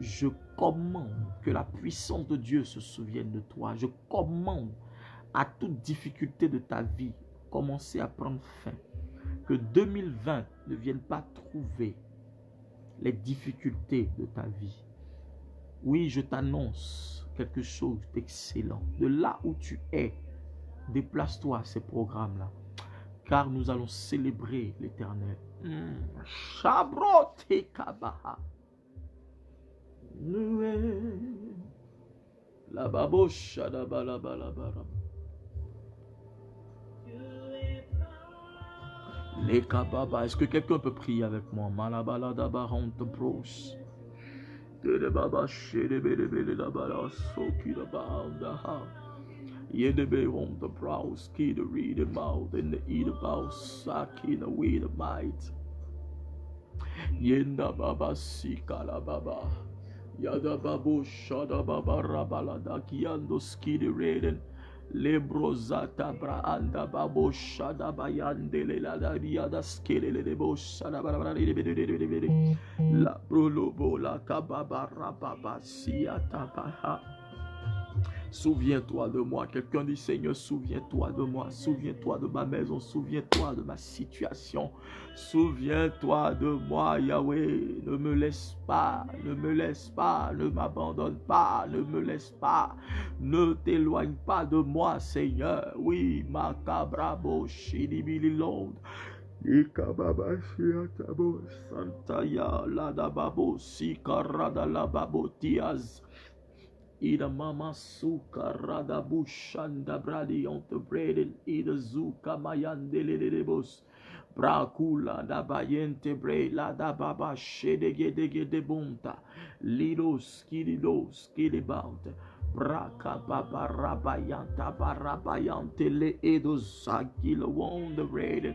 Je commande que la puissance de Dieu se souvienne de toi. Je commande à toute difficulté de ta vie commencer à prendre fin. Que 2020 ne vienne pas trouver les difficultés de ta vie. Oui, je t'annonce quelque chose d'excellent. De là où tu es, déplace-toi à ces programmes-là. Car nous allons célébrer l'Éternel. Shabrote kabaha. La babosha da balabalabaram. Les kababa. Est-ce que quelqu'un peut prier avec moi? Malabala da barante bros. De baba shede bele bele da bala soki da baanda ha. Yedebe on the brows, key the read about and the eat about saki the way the might. Yenda baba sika la baba. Yada babu shada baba rabala da kiando ski the reden. Lebrozata braanda babo shada bayandele la yada skele le bo shada barabara la brolobo la kababa rababa siata baha. Souviens-toi de moi. Quelqu'un dit, Seigneur, souviens-toi de moi. Souviens-toi de ma maison. Souviens-toi de ma situation. Souviens-toi de moi, Yahweh. Ne me laisse pas. Ne me laisse pas. Ne m'abandonne pas. Ne me laisse pas. Ne t'éloigne pas de moi, Seigneur. Oui, Makabrabo, Shidibililond. Ikababashiatabo, Santaya, Ladababo, Sikarada Lababo, Tiaz. Ida mama suka rada bushanda bradi on the bread ida zuka mayandele de bos brakula da bayente bre la da baba shedege de bunta lidos skilibout braka baba rabayanta barabayante le edo zakilo on the bread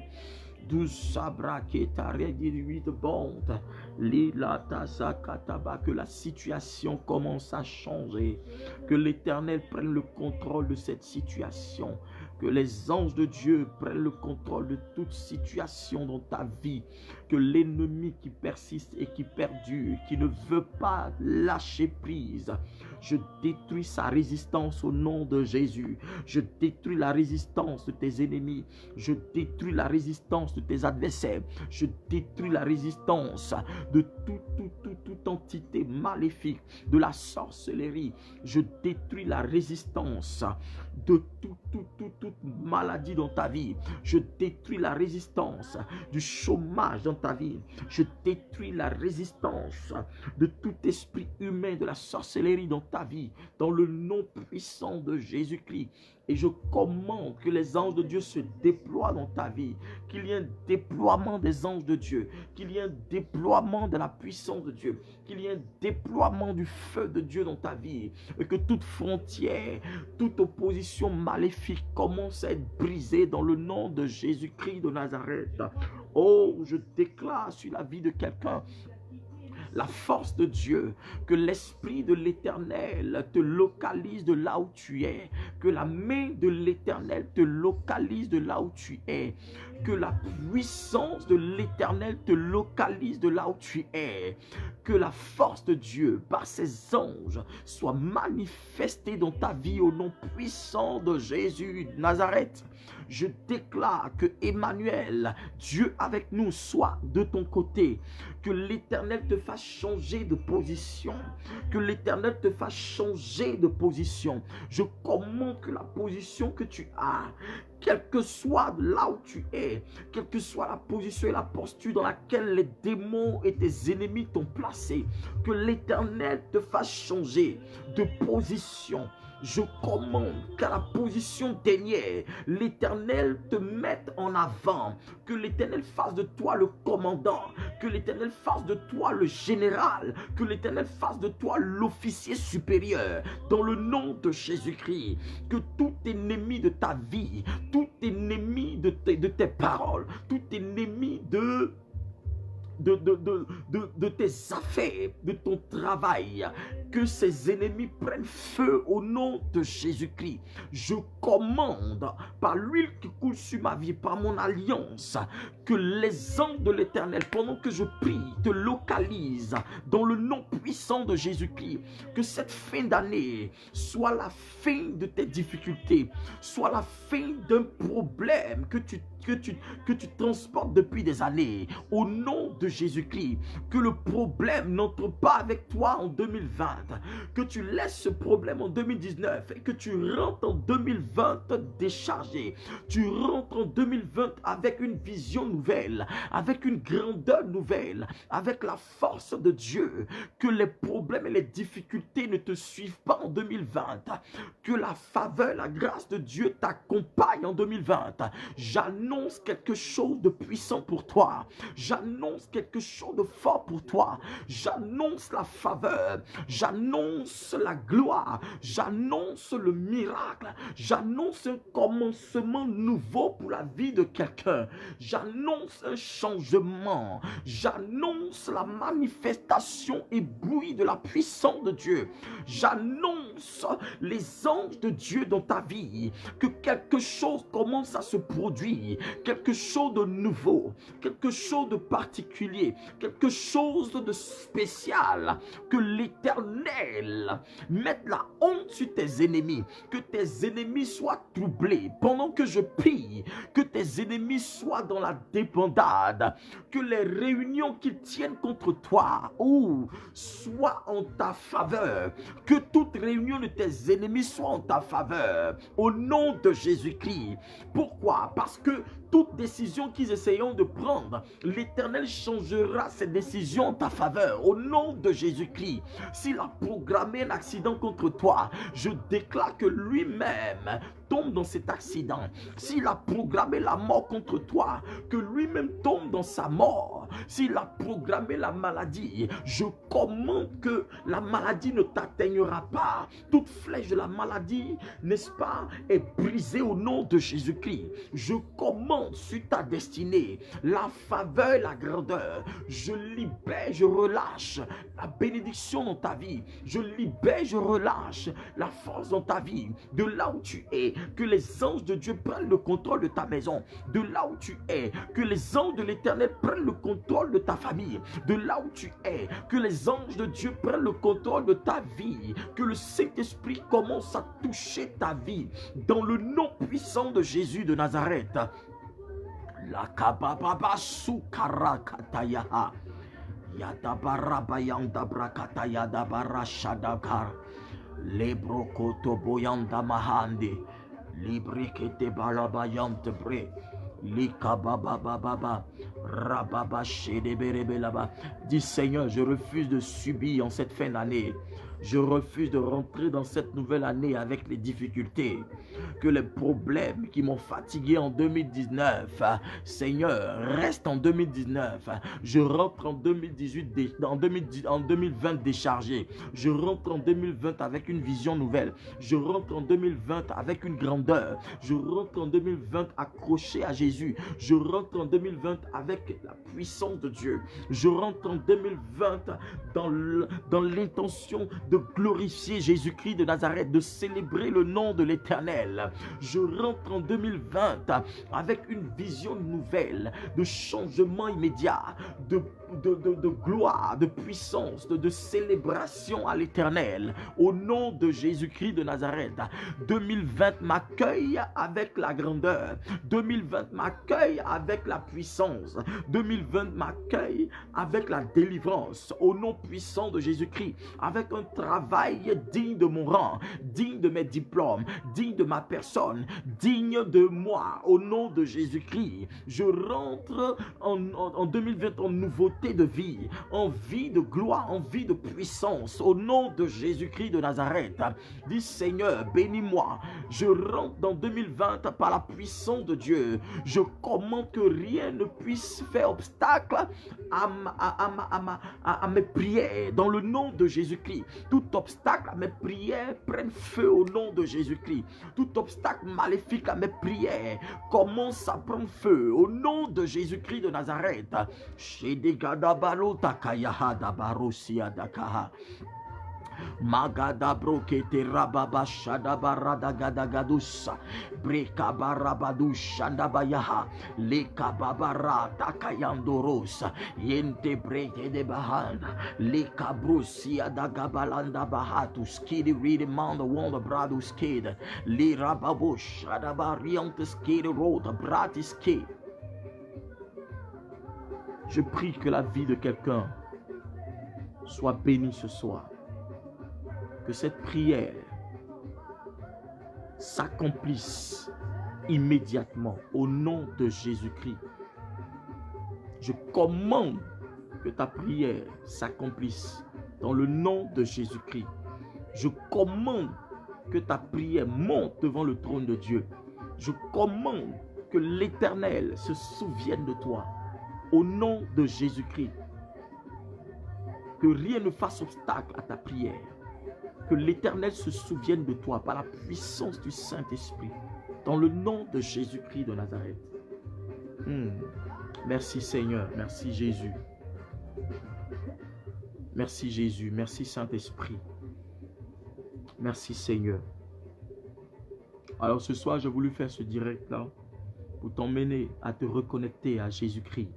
du sabra qui t'a réduit de bonte, que la situation commence à changer, que l'Éternel prenne le contrôle de cette situation, que les anges de Dieu prennent le contrôle de toute situation dans ta vie, que l'ennemi qui persiste et qui perdure, qui ne veut pas lâcher prise, je détruis sa résistance au nom de Jésus. Je détruis la résistance de tes ennemis. Je détruis la résistance de tes adversaires. Je détruis la résistance de toute entité maléfique, de la sorcellerie. Je détruis la résistance de toute maladie dans ta vie. Je détruis la résistance du chômage dans ta vie. Je détruis la résistance de tout esprit humain de la sorcellerie dans ta vie, dans le nom puissant de Jésus-Christ. Et je commande que les anges de Dieu se déploient dans ta vie, qu'il y ait un déploiement des anges de Dieu, qu'il y ait un déploiement de la puissance de Dieu, qu'il y ait un déploiement du feu de Dieu dans ta vie, et que toute frontière, toute opposition maléfique commence à être brisée dans le nom de Jésus-Christ de Nazareth. Oh, je déclare sur la vie de quelqu'un la force de Dieu, que l'Esprit de l'Éternel te localise de là où tu es, que la main de l'Éternel te localise de là où tu es, que la puissance de l'Éternel te localise de là où tu es, que la force de Dieu par ses anges soit manifestée dans ta vie au nom puissant de Jésus de Nazareth. Je déclare que Emmanuel, Dieu avec nous, soit de ton côté, que l'Éternel te fasse changer de position, que l'Éternel te fasse changer de position. Je commande que la position que tu as, quel que soit là où tu es, quelle que soit la position et la posture dans laquelle les démons et tes ennemis t'ont placé, que l'Éternel te fasse changer de position. Je commande qu'à la position dernière, l'Éternel te mette en avant, que l'Éternel fasse de toi le commandant, que l'Éternel fasse de toi le général, que l'Éternel fasse de toi l'officier supérieur, dans le nom de Jésus-Christ. Que tout ennemi de ta vie, tout ennemi de tes paroles, tout ennemi de tes affaires, de ton travail, que ces ennemis prennent feu au nom de Jésus-Christ. Je commande par l'huile qui coule sur ma vie, par mon alliance, que les anges de l'Éternel, pendant que je prie, te localisent dans le nom puissant de Jésus-Christ. Que cette fin d'année soit la fin de tes difficultés, soit la fin d'un problème que tu transportes depuis des années, au nom de Jésus-Christ. Que le problème n'entre pas avec toi en 2020, que tu laisses ce problème en 2019 et que tu rentres en 2020 déchargé. Tu rentres en 2020 avec une vision nouvelle, avec une grandeur nouvelle, avec la force de Dieu. Que les problèmes et les difficultés ne te suivent pas en 2020. Que la faveur, la grâce de Dieu t'accompagne en 2020. J'annonce quelque chose de puissant pour toi. J'annonce quelque chose de fort pour toi. J'annonce la faveur. J'annonce la gloire. J'annonce le miracle. J'annonce un commencement nouveau pour la vie de quelqu'un. J'annonce un changement. J'annonce la manifestation éblouie de la puissance de Dieu. J'annonce les anges de Dieu dans ta vie. Que quelque chose commence à se produire. Quelque chose de nouveau. Quelque chose de particulier. Quelque chose de spécial. Que l'Éternel l'Éternel mette la honte sur tes ennemis, que tes ennemis soient troublés pendant que je prie, que tes ennemis soient dans la débandade, que les réunions qu'ils tiennent contre toi soient en ta faveur, que toute réunion de tes ennemis soit en ta faveur, au nom de Jésus-Christ. Pourquoi? Parce que toute décision qu'ils essayeront de prendre, l'Éternel changera ces décisions en ta faveur, au nom de Jésus-Christ. S'il a programmé un accident contre toi, je déclare que lui-même tombe dans cet accident. S'il a programmé la mort contre toi, que lui-même tombe dans sa mort. S'il a programmé la maladie, je commande que la maladie ne t'atteignera pas. Toute flèche de la maladie, n'est-ce pas, est brisée au nom de Jésus-Christ. Je commande sur ta destinée la faveur et la grandeur. Je libère, je relâche la bénédiction dans ta vie. Je libère, je relâche la force dans ta vie. De là où tu es, que les anges de Dieu prennent le contrôle de ta maison. De là où tu es, que les anges de l'Éternel prennent le contrôle de ta famille. De là où tu es, que les anges de Dieu prennent le contrôle de ta vie. Que le Saint-Esprit commence à toucher ta vie. Dans le nom puissant de Jésus de Nazareth. La kabababa sukara katayaha. Yadabara bayanda brakataya dabara shadakar. Lebrokoto boyanda mahandi. Librikete balabayante bre. Likababababa. Rababa shedeberebelaba. Dis Seigneur, je refuse de subir en cette fin d'année. Je refuse de rentrer dans cette nouvelle année avec les difficultés. Que les problèmes qui m'ont fatigué en 2019, Seigneur, restent en 2019. Je rentre en 2018, en 2020 déchargé. Je rentre en 2020 avec une vision nouvelle. Je rentre en 2020 avec une grandeur. Je rentre en 2020 accroché à Jésus. Je rentre en 2020 avec la puissance de Dieu. Je rentre en 2020 dans l'intention de glorifier Jésus-Christ de Nazareth, de célébrer le nom de l'Éternel. Je rentre en 2020 avec une vision nouvelle, de changement immédiat, de gloire, de puissance, de célébration à l'Éternel. Au nom de Jésus-Christ de Nazareth, 2020 m'accueille avec la grandeur. 2020 m'accueille avec la puissance. 2020 m'accueille avec la délivrance. Au nom puissant de Jésus-Christ, avec un travail digne de mon rang, digne de mes diplômes, digne de ma personne, digne de moi. Au nom de Jésus-Christ, je rentre en 2020 en nouveauté de vie, en vie de gloire, en vie de puissance. Au nom de Jésus-Christ de Nazareth, dis Seigneur, bénis-moi. Je rentre dans 2020 par la puissance de Dieu. Je commande que rien ne puisse faire obstacle à mes prières. Dans le nom de Jésus-Christ, tout obstacle à mes prières prenne feu au nom de Jésus-Christ. Tout obstacle maléfique à mes prières commence à prendre feu au nom de Jésus-Christ de Nazareth. Magada brokete rababa shadabarada gadagadusa breka barabadu shandabayaha leka babara takayandorosa yente breke de bahana leka brusia da gabalanda bahatu skidi read man the wonder bradu skid li rababu shadabariante skidi road bratiski. Je prie que la vie de quelqu'un soit bénie ce soir. Que cette prière s'accomplisse immédiatement au nom de Jésus-Christ. Je commande que ta prière s'accomplisse dans le nom de Jésus-Christ. Je commande que ta prière monte devant le trône de Dieu. Je commande que l'Éternel se souvienne de toi au nom de Jésus-Christ. Que rien ne fasse obstacle à ta prière. Que l'Éternel se souvienne de toi par la puissance du Saint-Esprit. Dans le nom de Jésus-Christ de Nazareth. Merci Seigneur. Merci Jésus. Merci Jésus. Merci Saint-Esprit. Merci Seigneur. Alors ce soir, j'ai voulu faire ce direct-là pour t'emmener à te reconnecter à Jésus-Christ.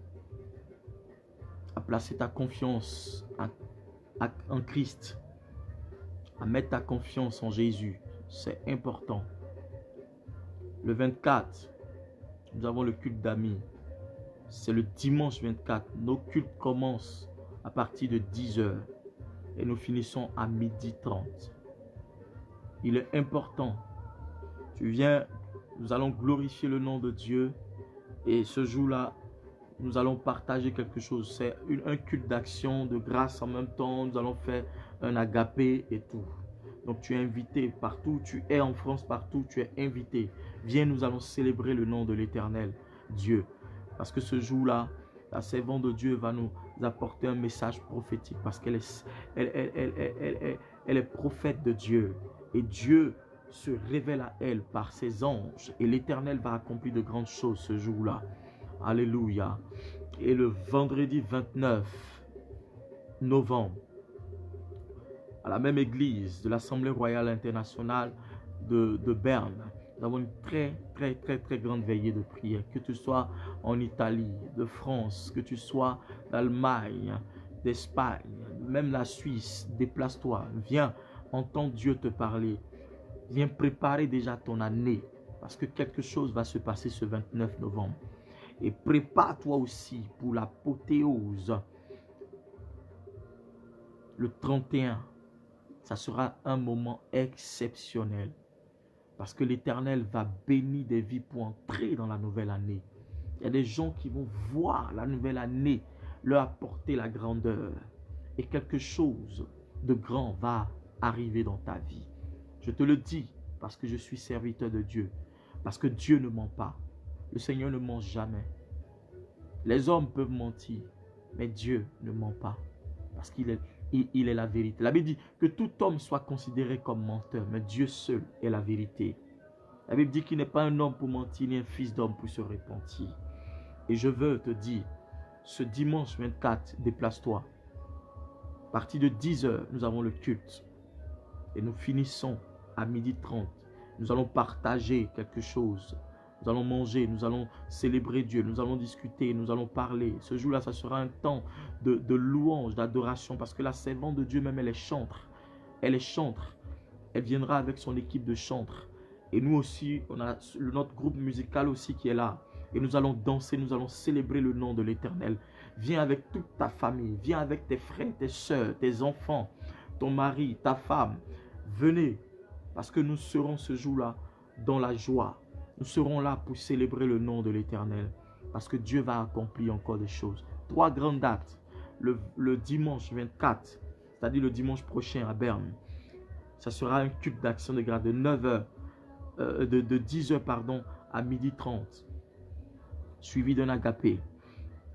À placer ta confiance en Christ. à mettre ta confiance en Jésus. C'est important. Le 24, nous avons le culte d'amis. C'est le dimanche 24. Nos cultes commencent à partir de 10h et nous finissons à 12h30. Il est important. Tu viens, nous allons glorifier le nom de Dieu et ce jour-là, nous allons partager quelque chose. C'est un culte d'action, de grâce en même temps. Nous allons faire un agapé et tout. Donc tu es invité partout. Tu es en France, partout. Tu es invité. Viens, nous allons célébrer le nom de l'Éternel, Dieu. Parce que ce jour-là, la servante de Dieu va nous apporter un message prophétique. Parce qu'elle est prophète de Dieu. Et Dieu se révèle à elle par ses anges. Et l'Éternel va accomplir de grandes choses ce jour-là. Alléluia. Et le vendredi 29 novembre, à la même église de l'Assemblée royale internationale de Berne, nous avons une très grande veillée de prière. Que tu sois en Italie, de France, que tu sois d'Allemagne, d'Espagne, même la Suisse, déplace-toi. Viens entendre Dieu te parler. Viens préparer déjà ton année. Parce que quelque chose va se passer ce 29 novembre. Et prépare-toi aussi pour l'apothéose. Le 31, ça sera un moment exceptionnel. Parce que l'Éternel va bénir des vies pour entrer dans la nouvelle année. Il y a des gens qui vont voir la nouvelle année leur apporter la grandeur. Et quelque chose de grand va arriver dans ta vie. Je te le dis parce que je suis serviteur de Dieu. Parce que Dieu ne ment pas. Le Seigneur ne ment jamais. Les hommes peuvent mentir, mais Dieu ne ment pas. Parce qu'il est la vérité. La Bible dit que tout homme soit considéré comme menteur, mais Dieu seul est la vérité. La Bible dit qu'il n'est pas un homme pour mentir, ni un fils d'homme pour se repentir. Et je veux te dire, ce dimanche 24, déplace-toi. À partir de 10h, nous avons le culte. Et nous finissons à 12h30. Nous allons partager quelque chose. Nous allons manger, nous allons célébrer Dieu, nous allons discuter, nous allons parler. Ce jour-là, ça sera un temps de louange, d'adoration. Parce que la servante de Dieu même, elle est chantre. Elle est chantre. Elle viendra avec son équipe de chantres. Et nous aussi, on a notre groupe musical aussi qui est là. Et nous allons danser, nous allons célébrer le nom de l'Éternel. Viens avec toute ta famille, viens avec tes frères, tes soeurs, tes enfants, ton mari, ta femme. Venez, parce que nous serons ce jour-là dans la joie. Nous serons là pour célébrer le nom de l'Éternel. Parce que Dieu va accomplir encore des choses. 3 grandes dates. Le dimanche 24, c'est-à-dire le dimanche prochain à Berne. Ça sera un culte d'action de grâce de 9h, de 10h pardon, à 12h30. Suivi d'un agapé.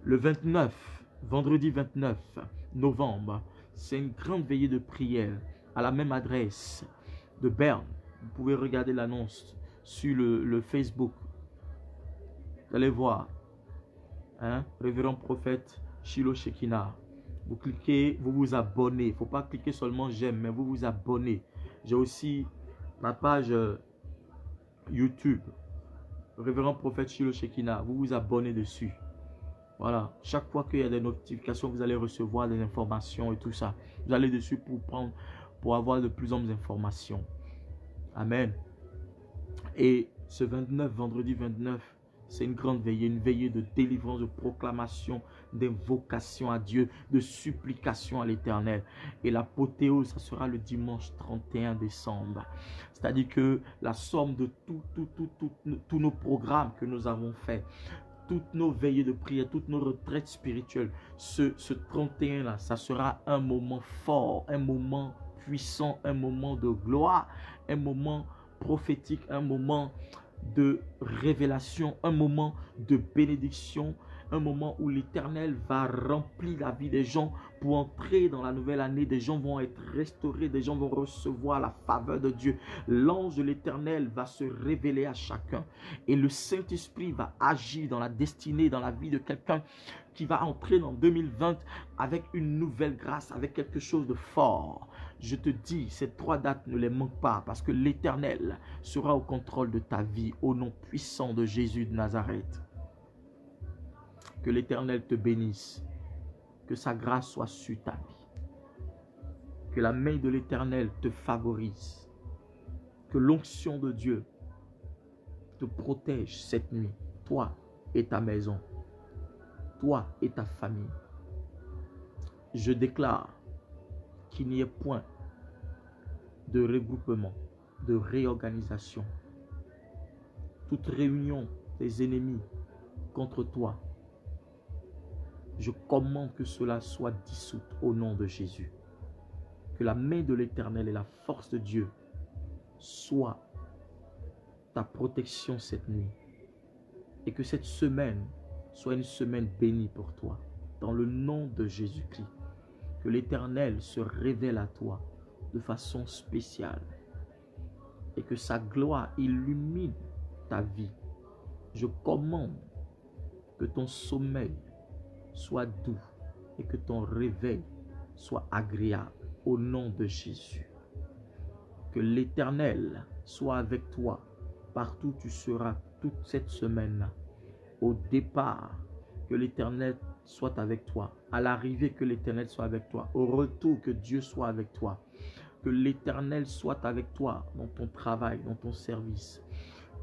Le 29, vendredi 29 novembre, c'est une grande veillée de prière à la même adresse de Berne. Vous pouvez regarder l'annonce sur le Facebook. Vous allez voir. Révérend prophète Shiloh Shekinah. Vous cliquez, vous vous abonnez. Il ne faut pas cliquer seulement j'aime, mais vous vous abonnez. J'ai aussi ma page YouTube. Révérend prophète Shiloh Shekinah. Vous vous abonnez dessus. Voilà. Chaque fois qu'il y a des notifications, vous allez recevoir des informations et tout ça. Vous allez dessus pour avoir de plus en plus d'informations. Amen. Et ce 29, vendredi 29, c'est une grande veillée, une veillée de délivrance, de proclamation, d'invocation à Dieu, de supplication à l'Éternel. Et l'apothéose, ça sera le dimanche 31 décembre. C'est-à-dire que la somme de tous nos programmes que nous avons faits, toutes nos veillées de prière, toutes nos retraites spirituelles, ce 31-là, ça sera un moment fort, un moment puissant, un moment de gloire, un moment prophétique, un moment de révélation, un moment de bénédiction, un moment où l'Éternel va remplir la vie des gens pour entrer dans la nouvelle année. Des gens vont être restaurés, des gens vont recevoir la faveur de Dieu. L'ange de l'Éternel va se révéler à chacun et le Saint-Esprit va agir dans la destinée, dans la vie de quelqu'un qui va entrer dans 2020 avec une nouvelle grâce, avec quelque chose de fort. Je te dis, ces 3 dates, ne les manque pas parce que l'Éternel sera au contrôle de ta vie au nom puissant de Jésus de Nazareth. Que l'Éternel te bénisse, que sa grâce soit sur ta vie. Que la main de l'Éternel te favorise. Que l'onction de Dieu te protège cette nuit, toi et ta maison, toi et ta famille. Je déclare qu'il n'y ait point de regroupement, de réorganisation. Toute réunion des ennemis contre toi, je commande que cela soit dissout au nom de Jésus. Que la main de l'Éternel et la force de Dieu soient ta protection cette nuit. Et que cette semaine soit une semaine bénie pour toi. Dans le nom de Jésus-Christ. Que l'Éternel se révèle à toi de façon spéciale. Et que sa gloire illumine ta vie. Je commande que ton sommeil soit doux et que ton réveil soit agréable au nom de Jésus. Que l'Éternel soit avec toi partout où tu seras toute cette semaine. Au départ, que l'Éternel soit avec toi. À l'arrivée, que l'Éternel soit avec toi. Au retour, que Dieu soit avec toi. Que l'Éternel soit avec toi dans ton travail, dans ton service.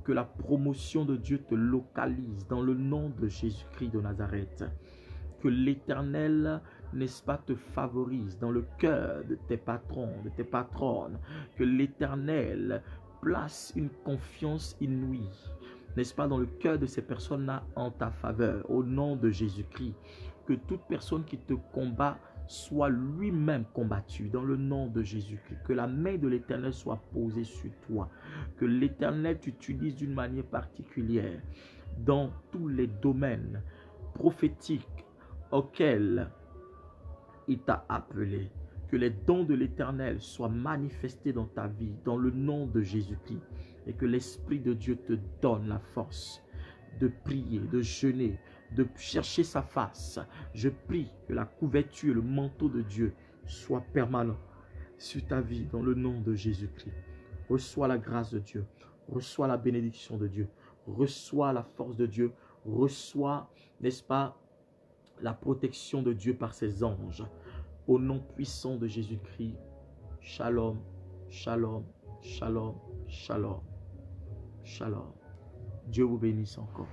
Que la promotion de Dieu te localise dans le nom de Jésus-Christ de Nazareth. Que l'Éternel, n'est-ce pas, te favorise dans le cœur de tes patrons, de tes patronnes. Que l'Éternel place une confiance inouïe, n'est-ce pas, dans le cœur de ces personnes-là en ta faveur, au nom de Jésus-Christ. Que toute personne qui te combat soit lui-même combattu dans le nom de Jésus-Christ. Que la main de l'Éternel soit posée sur toi. Que l'Éternel t'utilise d'une manière particulière dans tous les domaines prophétiques auxquels il t'a appelé. Que les dons de l'Éternel soient manifestés dans ta vie, dans le nom de Jésus-Christ. Et que l'Esprit de Dieu te donne la force de prier, de jeûner, de chercher sa face. Je prie que la couverture et le manteau de Dieu soient permanents sur ta vie, dans le nom de Jésus-Christ. Reçois la grâce de Dieu. Reçois la bénédiction de Dieu. Reçois la force de Dieu. Reçois, n'est-ce pas, la protection de Dieu par ses anges. Au nom puissant de Jésus-Christ. Shalom, shalom, shalom, shalom, shalom. Dieu vous bénisse encore.